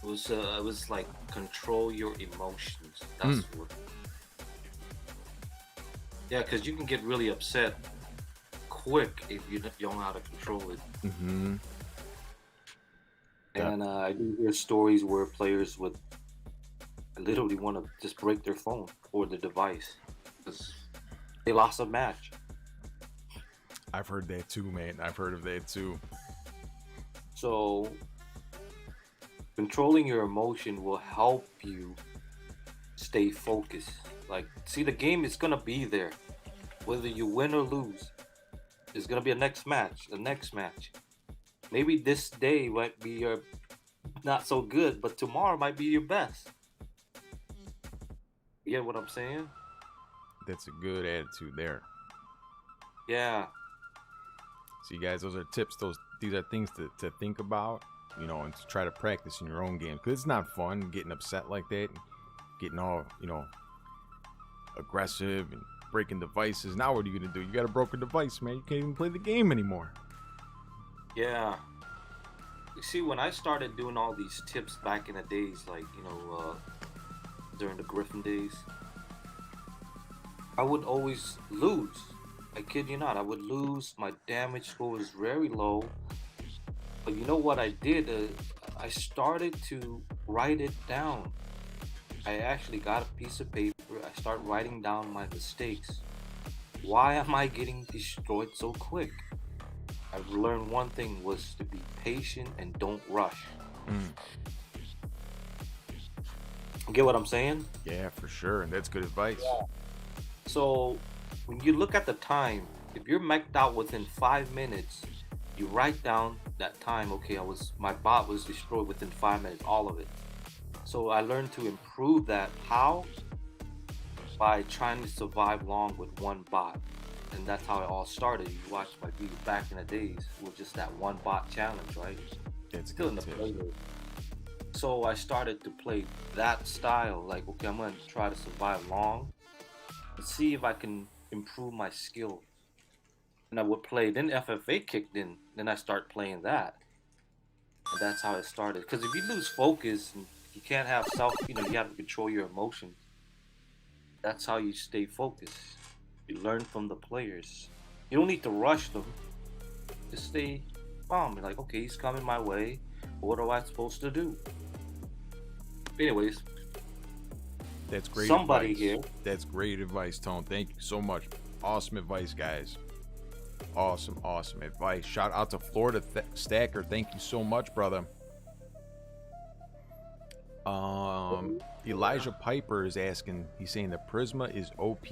It was like control your emotions. That's what. Yeah, because you can get really upset quick if you don't know how to control it. Mm-hmm. And I do hear stories where players would literally want to just break their phone or the device because they lost a match. I've heard that too, man. I've heard of that too. So controlling your emotion will help you stay focused. Like, see, the game is gonna be there, whether you win or lose. There's gonna be a next match, the next match. Maybe this day might be your not so good, but tomorrow might be your best. You get what I'm saying? That's a good attitude there. Yeah. See, guys, those are tips. These are things to think about, and to try to practice in your own game. Because it's not fun getting upset like that, and getting all, aggressive and breaking devices. Now what are you going to do? You got a broken device, man. You can't even play the game anymore. Yeah. You see, when I started doing all these tips back in the days, like, during the Griffin days, I would always lose. I kid you not, I would lose. My damage score was very low. But you know what I did? I started to write it down. I actually got a piece of paper. I started writing down my mistakes. Why am I getting destroyed so quick? I've learned one thing was to be patient and don't rush. Get what I'm saying? Yeah, for sure. And that's good advice. Yeah. So when you look at the time, if you're meched out within 5 minutes, you write down that time. Okay, my bot was destroyed within 5 minutes, all of it. So I learned to improve that. How? By trying to survive long with one bot. And that's how it all started. You watch my video back in the days with just that one bot challenge, right? It's still in the playlist. So I started to play that style. Like, okay, I'm gonna try to survive long and see if I can improve my skill. And I would play. Then FFA kicked in. Then I start playing that. And that's how it started. Because if you lose focus, and you can't have you have to control your emotions. That's how you stay focused. You learn from the players. You don't need to rush them. Just stay calm. You're like, okay, he's coming my way. What am I supposed to do? Anyways, that's great. Somebody advice. Here. That's great advice, Tone. Thank you so much. Awesome advice, guys. Awesome advice. Shout out to Florida Stacker. Thank you so much, brother. Elijah Piper is asking. He's saying the Prisma is OP.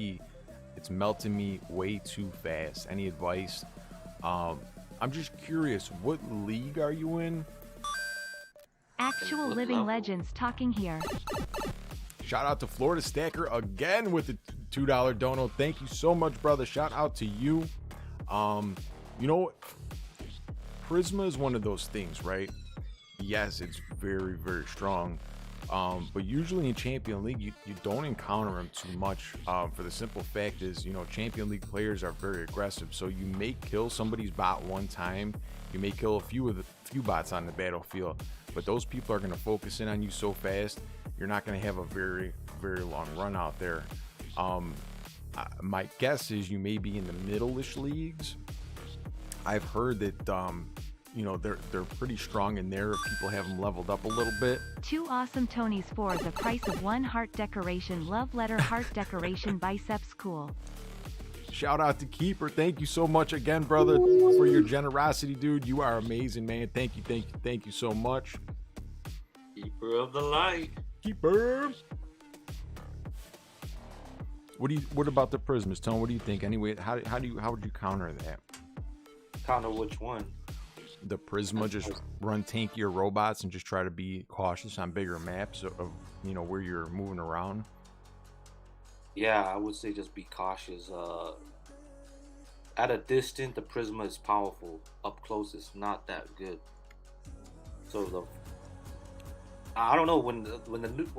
It's melting me way too fast. Any advice? I'm just curious, what league are you in? Actual living legends talking here. Shout out to Florida Stacker again with the $2 dono. Thank you so much, brother. Shout out to you. Prisma is one of those things, right? Yes, it's very, very strong. But usually in Champion League, you don't encounter them too much. For the simple fact is, Champion League players are very aggressive. So you may kill somebody's bot one time. You may kill a few bots on the battlefield. But those people are going to focus in on you so fast, you're not going to have a very, very long run out there. My guess is you may be in the middle-ish leagues. I've heard that you know, they're pretty strong in there if people have them leveled up a little bit. 2 awesome Tonys for the price of 1 heart decoration. Love letter heart decoration biceps cool. Shout out to Keeper. Thank you so much again, brother, for your generosity, dude. You are amazing, man. Thank you so much. Keeper of the light. Keeper. What about the prismas, Tone? What do you think? Anyway, how would you counter that? Counter which one? The Prisma, just run tankier robots and just try to be cautious on bigger maps of you know, where you're moving around. Yeah, I would say just be cautious. At a distance, the Prisma is powerful. Up close, it's not that good. So I don't know, when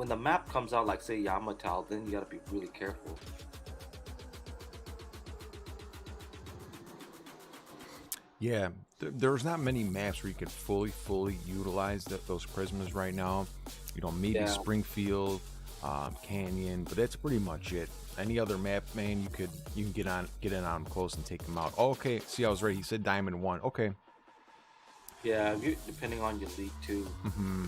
the map comes out, like say Yamatal, then you gotta be really careful. Yeah, there's not many maps where you could fully utilize those prismas right now. You know, maybe Springfield, Canyon, but that's pretty much it. Any other map, man, you can get in on them close and take them out. Oh, okay, see, I was right. He said Diamond 1. Okay. Yeah, depending on your league too. Mm-hmm.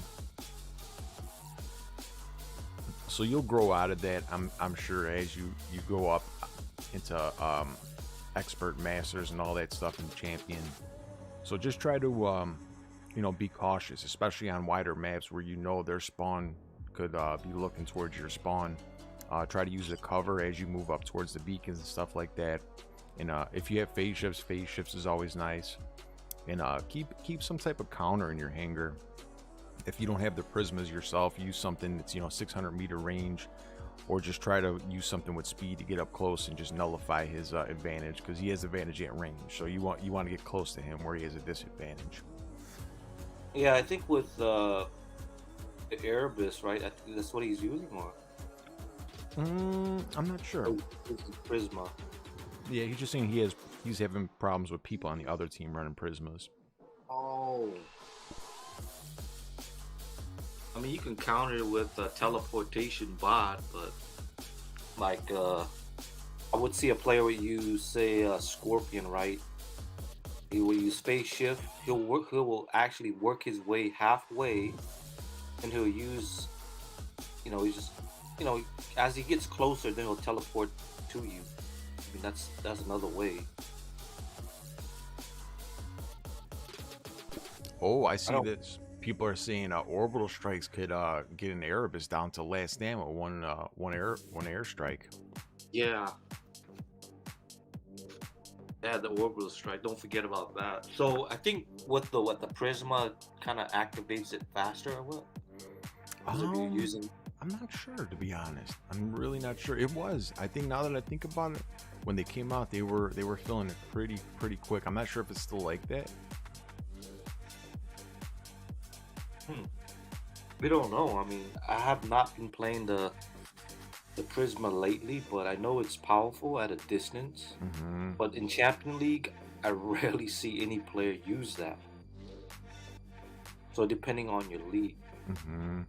So you'll grow out of that, I'm sure, as you go up into expert masters and all that stuff in champion. So just try to you know, be cautious, especially on wider maps where you know their spawn could be looking towards your spawn. Try to use the cover as you move up towards the beacons and stuff like that. And if you have phase shifts is always nice. And keep some type of counter in your hangar. If you don't have the prismas yourself, use something that's, you know, 600-meter range, or just try to use something with speed to get up close and just nullify his advantage, because he has advantage at range. So you want to get close to him where he has a disadvantage. Yeah, I think with the Erebus, right? I think that's what he's using, or I'm not sure. It's the Prisma. Yeah, he's just saying he's having problems with people on the other team running prismas. Oh. I mean, you can counter it with a teleportation bot, but like I would see a player would use, say, Scorpion, right? He will use space shift. He will actually work his way halfway, and he'll use, you know, he's just, you know, as he gets closer, then he'll teleport to you. I mean, that's another way. Oh, I see that people are saying orbital strikes could get an Erebus down to last ammo, one airstrike. Yeah. Yeah, the orbital strike. Don't forget about that. So I think what the Prisma kind of activates it faster, or what? I'm not sure, to be honest. I'm really not sure. It was. I think now that I think about it, when they came out, they were filling it pretty quick. I'm not sure if it's still like that. We don't know. I mean, I have not been playing the Prisma lately, but I know it's powerful at a distance. Mm-hmm. But in Champion League, I rarely see any player use that. So depending on your league. Mm-hmm.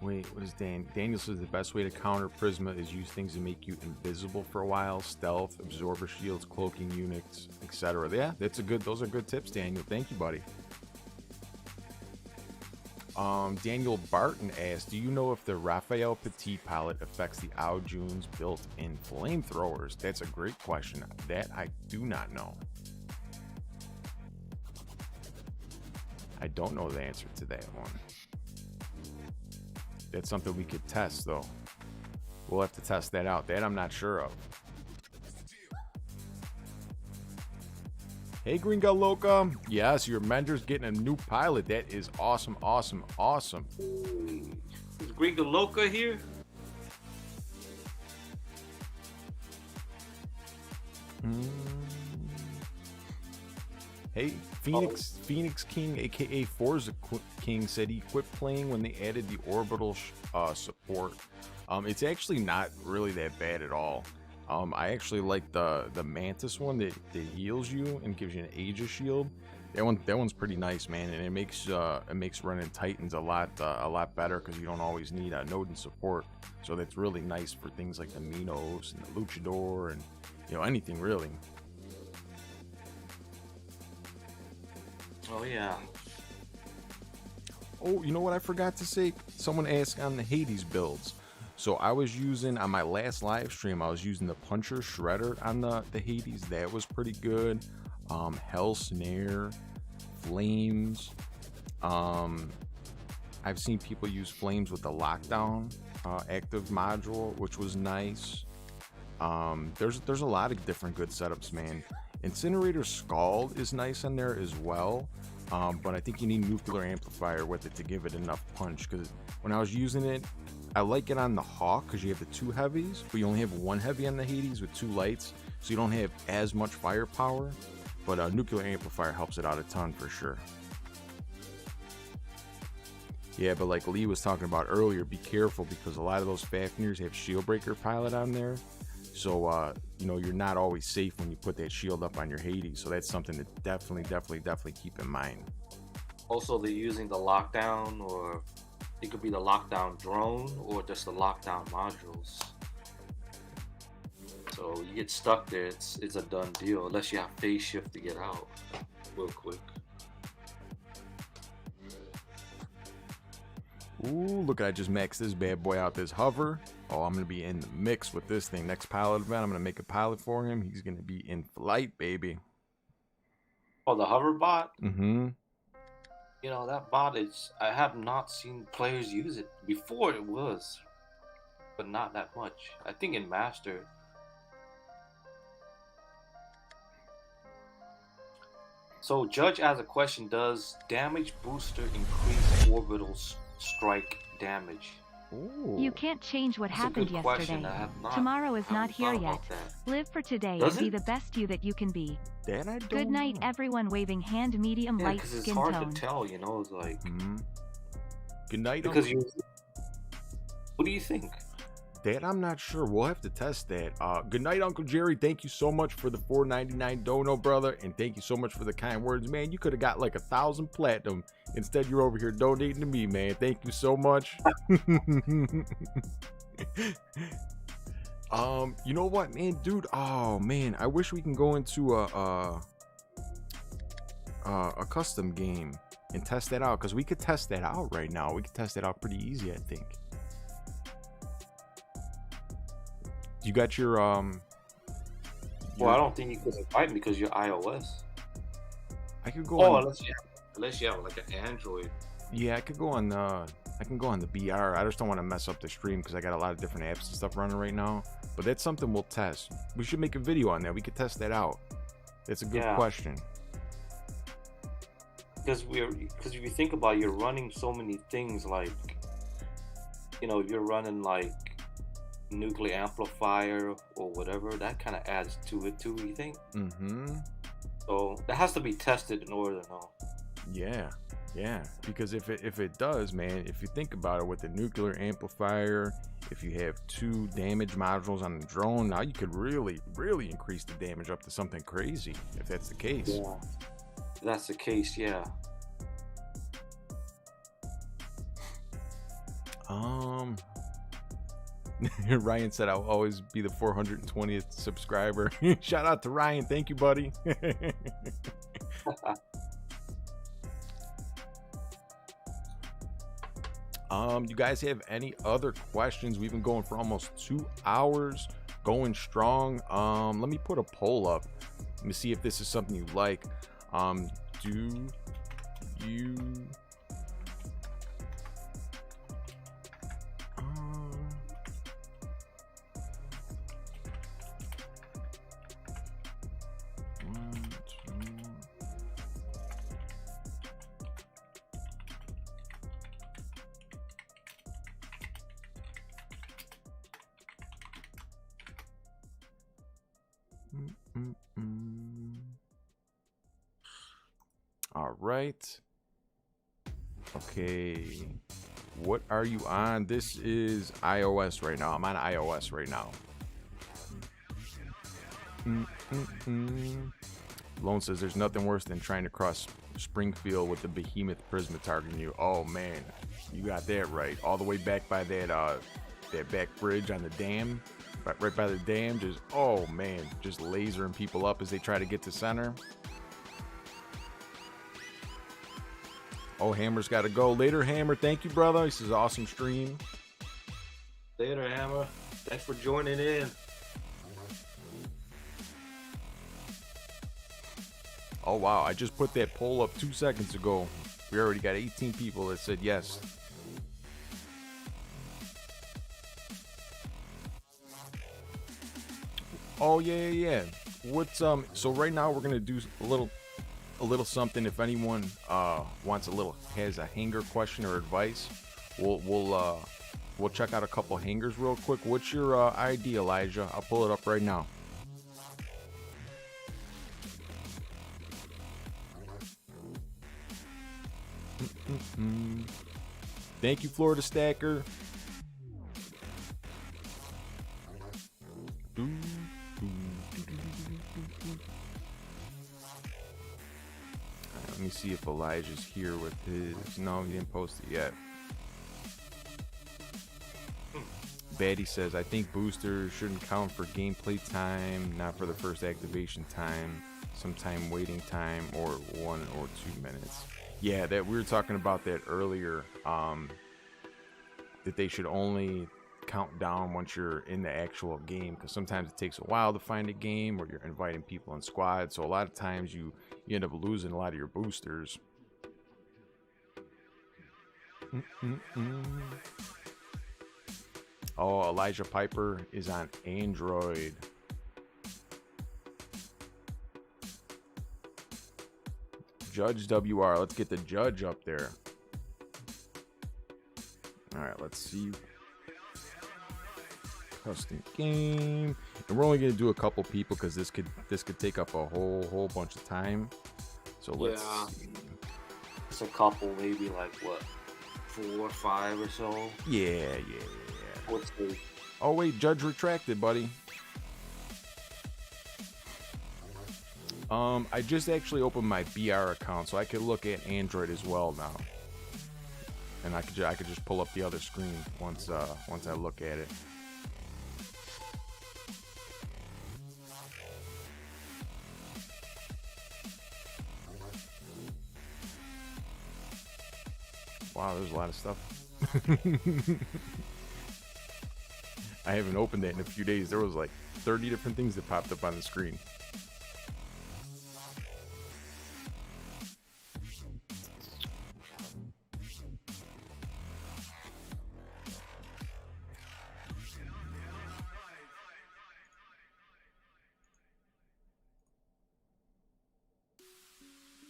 What is Dan? Daniel says the best way to counter Prisma is use things to make you invisible for a while, stealth, absorber shields, cloaking units, etc. Yeah, those are good tips, Daniel. Thank you, buddy. Daniel Barton asked, do you know if the Raphael Petit palette affects the Aojuns built-in flamethrowers? That's a great question. That I do not know. I don't know the answer to that one. That's something we could test, though. We'll have to test that out. That I'm not sure of. Hey, Green Gun Loca. Yes, your Mender's getting a new pilot. That is awesome, awesome, awesome. Is Green Gun Loca here? Hey, Phoenix King, aka Forza King, said he quit playing when they added the orbital support. It's actually not really that bad at all. I actually like the Mantis one that heals you and gives you an Aegis shield. That one's pretty nice, man, and it makes running Titans a lot better because you don't always need a Nodin support. So that's really nice for things like the Minos and the Luchador and anything really. Oh yeah. Oh, you know what I forgot to say? Someone asked on the Hades builds. So I was using, on my last live stream, I was using the Puncher Shredder on the Hades. That was pretty good. Hell Snare, Flames. I've seen people use Flames with the Lockdown active module, which was nice. There's a lot of different good setups, man. Incinerator Scald is nice in there as well. But I think you need nuclear amplifier with it to give it enough punch, because when I was using it, I like it on the Hawk because you have the 2 heavies, but you only have 1 heavy on the Hades with 2 lights, so you don't have as much firepower. But nuclear amplifier helps it out a ton for sure. Yeah, but like Lee was talking about earlier, be careful because a lot of those Fafnirs have shield breaker pilot on there. So, you're not always safe when you put that shield up on your Hades. So that's something to definitely keep in mind. Also, they're using the lockdown, or it could be the lockdown drone, or just the lockdown modules. So you get stuck there, it's a done deal, unless you have phase shift to get out real quick. Ooh, look, I just maxed this bad boy out, this hover. Oh, I'm going to be in the mix with this thing. Next pilot event, I'm going to make a pilot for him. He's going to be in flight, baby. Oh, the hover bot? Mm-hmm. That bot I have not seen players use it. Before it was, but not that much. I think in Master. So Judge has a question, does damage booster increase orbital strike damage? Ooh. You can't change what That's a happened good question. yesterday. I Tomorrow is not here thought yet. about that. Live for today Does and be it? the best you that you can be. That I don't Good night, know. everyone. Waving hand, medium Yeah, light because it's skin hard tone. to tell, it's like... Mm-hmm. Good night. Because what do you think? That I'm not sure. We'll have to test that. Good night, Uncle Jerry. Thank you so much for the $4.99 dono, brother, and thank you so much for the kind words, man. You could have got like 1,000 platinum. Instead, you're over here donating to me, man. Thank you so much. You know what, man, dude? Oh man, I wish we can go into a custom game and test that out, because we could test that out right now. We could test that out pretty easy, I think. You got your Well, I don't think you could invite me because you're iOS. I could go. Oh, on, unless you have like an Android. yeah, I could go on. I can go on the BR. I just don't want to mess up the stream because I got a lot of different apps and stuff running right now. But that's something we'll test. We should make a video on that. We could test that out. That's a good question. Because if you think about it, you're running so many things, like you're running like nuclear amplifier or whatever. That kind of adds to it too, you think? Mm-hmm. So that has to be tested in order to know. Yeah, because if it does, man, if you think about it, with the nuclear amplifier, if you have 2 damage modules on the drone, now you could really increase the damage up to something crazy, if that's the case. Yeah, if that's the case, yeah. Ryan said I'll always be the 420th subscriber. Shout out to Ryan. Thank you, buddy. You guys have any other questions? We've been going for almost 2 hours, going strong. Let me put a poll up. Let me see if this is something you like. Do you All right. Okay. What are you on? This is iOS right now. I'm on iOS right now. Lone says there's nothing worse than trying to cross Springfield with the behemoth Prisma targeting you. Oh man, you got that right. All the way back by that back bridge on the dam, right by the dam. Just oh man, just lasering people up as they try to get to center. Oh, Hammer's got to go. Later, Hammer. Thank you, brother. This is an awesome stream. Later, Hammer. Thanks for joining in. Oh, wow. I just put that poll up 2 seconds ago. We already got 18 people that said yes. Oh, yeah. What's, so right now we're going to do a little something. If anyone has a Hangar question or advice, we'll check out a couple Hangars real quick. What's your ID, Elijah? I'll pull it up right now. Thank you, Florida Stacker. Let me see if Elijah's here with his. No, he didn't post it yet. Batty says, I think boosters shouldn't count for gameplay time, not for the first activation time, sometime waiting time, or 1 or 2 minutes. Yeah, that we were talking about that earlier. That they should only count down once you're in the actual game, because sometimes it takes a while to find a game, or you're inviting people in squad. So a lot of times you end up losing a lot of your boosters. Oh, Elijah Piper is on Android. Judge WR. Let's get the judge up there. All right, let's see. Custom game. And we're only going to do a couple people because this could take up a whole bunch of time. So let's see. It's a couple, maybe like what, 4 or 5 or so. Yeah. What's the... Oh wait, judge retracted, buddy. I just actually opened my BR account, so I could look at Android as well now. And I could just pull up the other screen once I look at it. Wow, there's a lot of stuff. I haven't opened that in a few days. There was like 30 different things that popped up on the screen.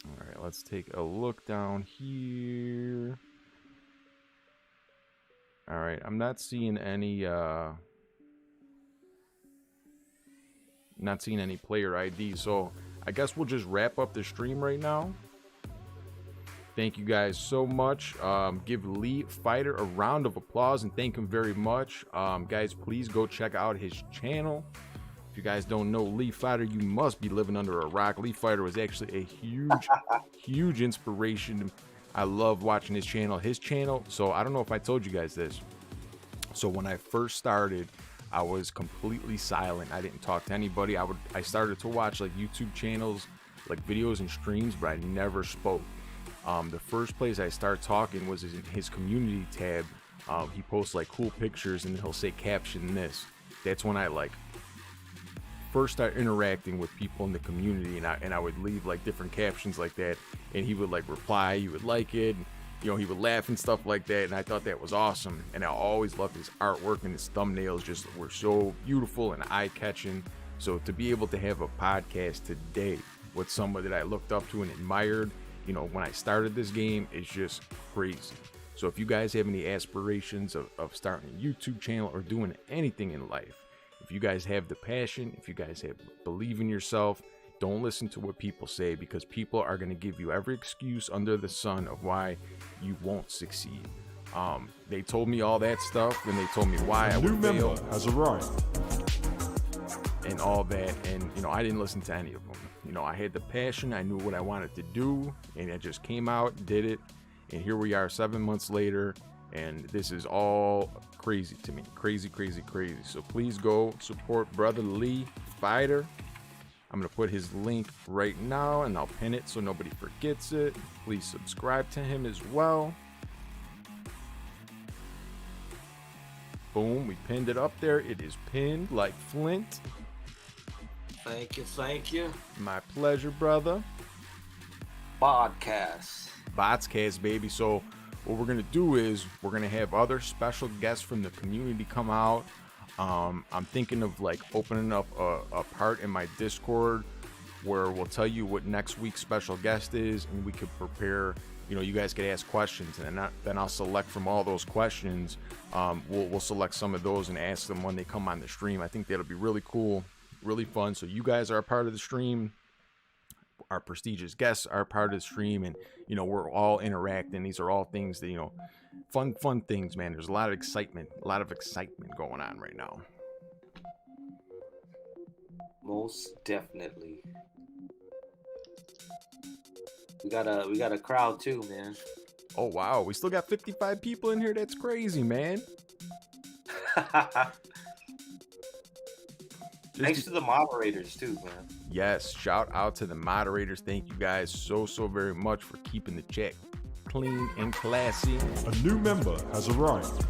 All right, let's take a look down here. All right, I'm not seeing any player ID, so I guess we'll just wrap up the stream right now. Thank you guys so much. Give LeeFighter a round of applause and thank him very much. Guys, please go check out his channel. If you guys don't know LeeFighter, you must be living under a rock. LeeFighter was actually a huge inspiration. I love watching his channel. So I don't know if I told you guys this. So when I first started, I was completely silent. I didn't talk to anybody. I started to watch like YouTube channels, like videos and streams, but I never spoke. The first place I started talking was in his community tab. He posts like cool pictures and he'll say caption this. That's when I like first start interacting with people in the community, and I would leave like different captions like that, and he would like reply, he would like it, and, you know, he would laugh and stuff like that, and I thought that was awesome. And I always loved his artwork, and his thumbnails just were so beautiful and eye-catching. So to be able to have a podcast today with someone that I looked up to and admired, you know, when I started this game, is just crazy. So if you guys have any aspirations of starting a YouTube channel or doing anything in life, if you guys have the passion, if you guys believe in yourself, don't listen to what people say, because people are going to give you every excuse under the sun of why you won't succeed. They told me all that stuff, and they told me why I would fail. New member has arrived. and all that. And, you know, I didn't listen to any of them. You know, I had the passion. I knew what I wanted to do, and I just came out, did it. And here we are 7 months later. And this is all crazy to me. Crazy, crazy, crazy. So please go support brother LeeFighter. I'm going to put his link right now, and I'll pin it so nobody forgets it. Please subscribe to him as well. Boom, we pinned it up there. It is pinned like flint. Thank you, thank you. My pleasure, brother. BotZCast, baby. So what we're going to do is we're going to have other special guests from the community come out. I'm thinking of like opening up a part in my Discord where we'll tell you what next week's special guest is, and we could prepare. You know, you guys could ask questions, and then I'll select from all those questions. We'll select some of those and ask them when they come on the stream. I think that'll be really cool, really fun. So you guys are a part of the stream. Our prestigious guests are part of the stream, and you know, we're all interacting. These are all things that, you know, fun things, man. There's a lot of excitement going on right now. Most definitely. We got a crowd too, man. Oh wow, we still got 55 people in here. That's crazy, man. Thanks to the moderators too, man. Yes, shout out to the moderators. Thank you guys so very much for keeping the chat clean and classy. A new member has arrived.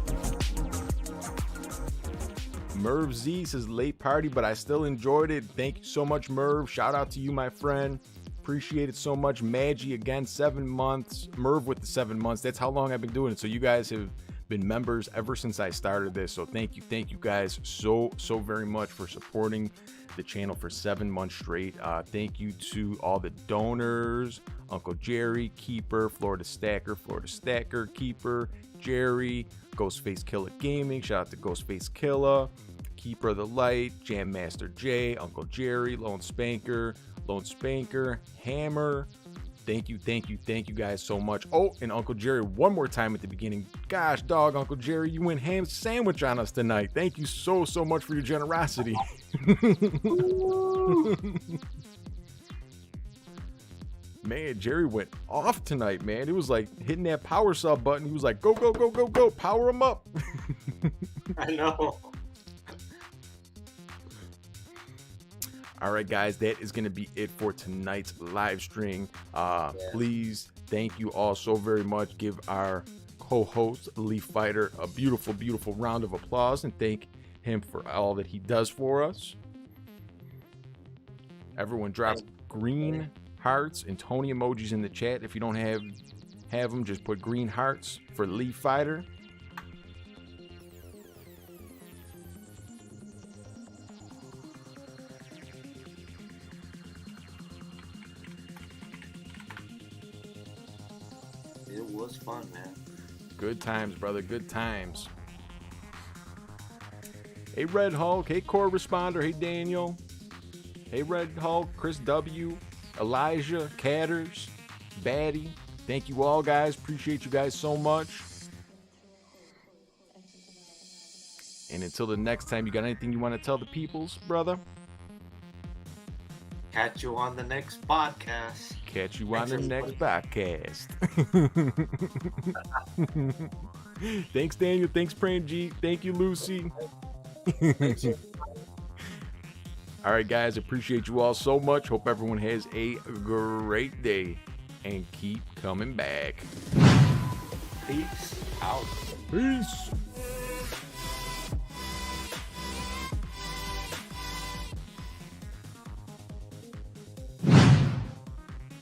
Merv Z says late party, but I still enjoyed it. Thank you so much, Merv. Shout out to you, my friend. Appreciate it so much. Maggie again, 7 months. Merv with the 7 months. That's how long I've been doing it. So you guys have been members ever since I started this. So thank you guys so very much for supporting the channel for 7 months straight. Thank you to all the donors: Uncle Jerry, Keeper, Florida Stacker, Keeper, Jerry, Ghostface Killer Gaming. Shout out to Ghostface Killer, Keeper of the Light, Jam Master J, Uncle Jerry, Lone Spanker, Hammer. Thank you guys so much. Oh, and Uncle Jerry one more time at the beginning. Gosh, dog, Uncle Jerry, you went ham sandwich on us tonight. Thank you so much for your generosity. Man, Jerry went off tonight, man. It was like hitting that power sub button. He was like, go, power him up. I know. All right, guys, that is going to be it for tonight's live stream. Please, thank you all so very much. Give our co-host, LeeFighter, a beautiful round of applause, and thank him for all that he does for us. Everyone drop green hearts and Tony emojis in the chat. If you don't have them, just put green hearts for LeeFighter. It was fun, man. Good times, brother. Good times. Hey, Red Hulk. Hey, Core Responder. Hey, Daniel. Hey, Red Hulk. Chris W. Elijah. Catters. Batty. Thank you all, guys. Appreciate you guys so much. And until the next time, you got anything you want to tell the peoples, brother? Catch you on the next podcast. Catch you on the next podcast. Thanks, Daniel. Thanks, Pran G. Thank you, Lucy. All right, guys. Appreciate you all so much. Hope everyone has a great day. And keep coming back. Peace out. Peace.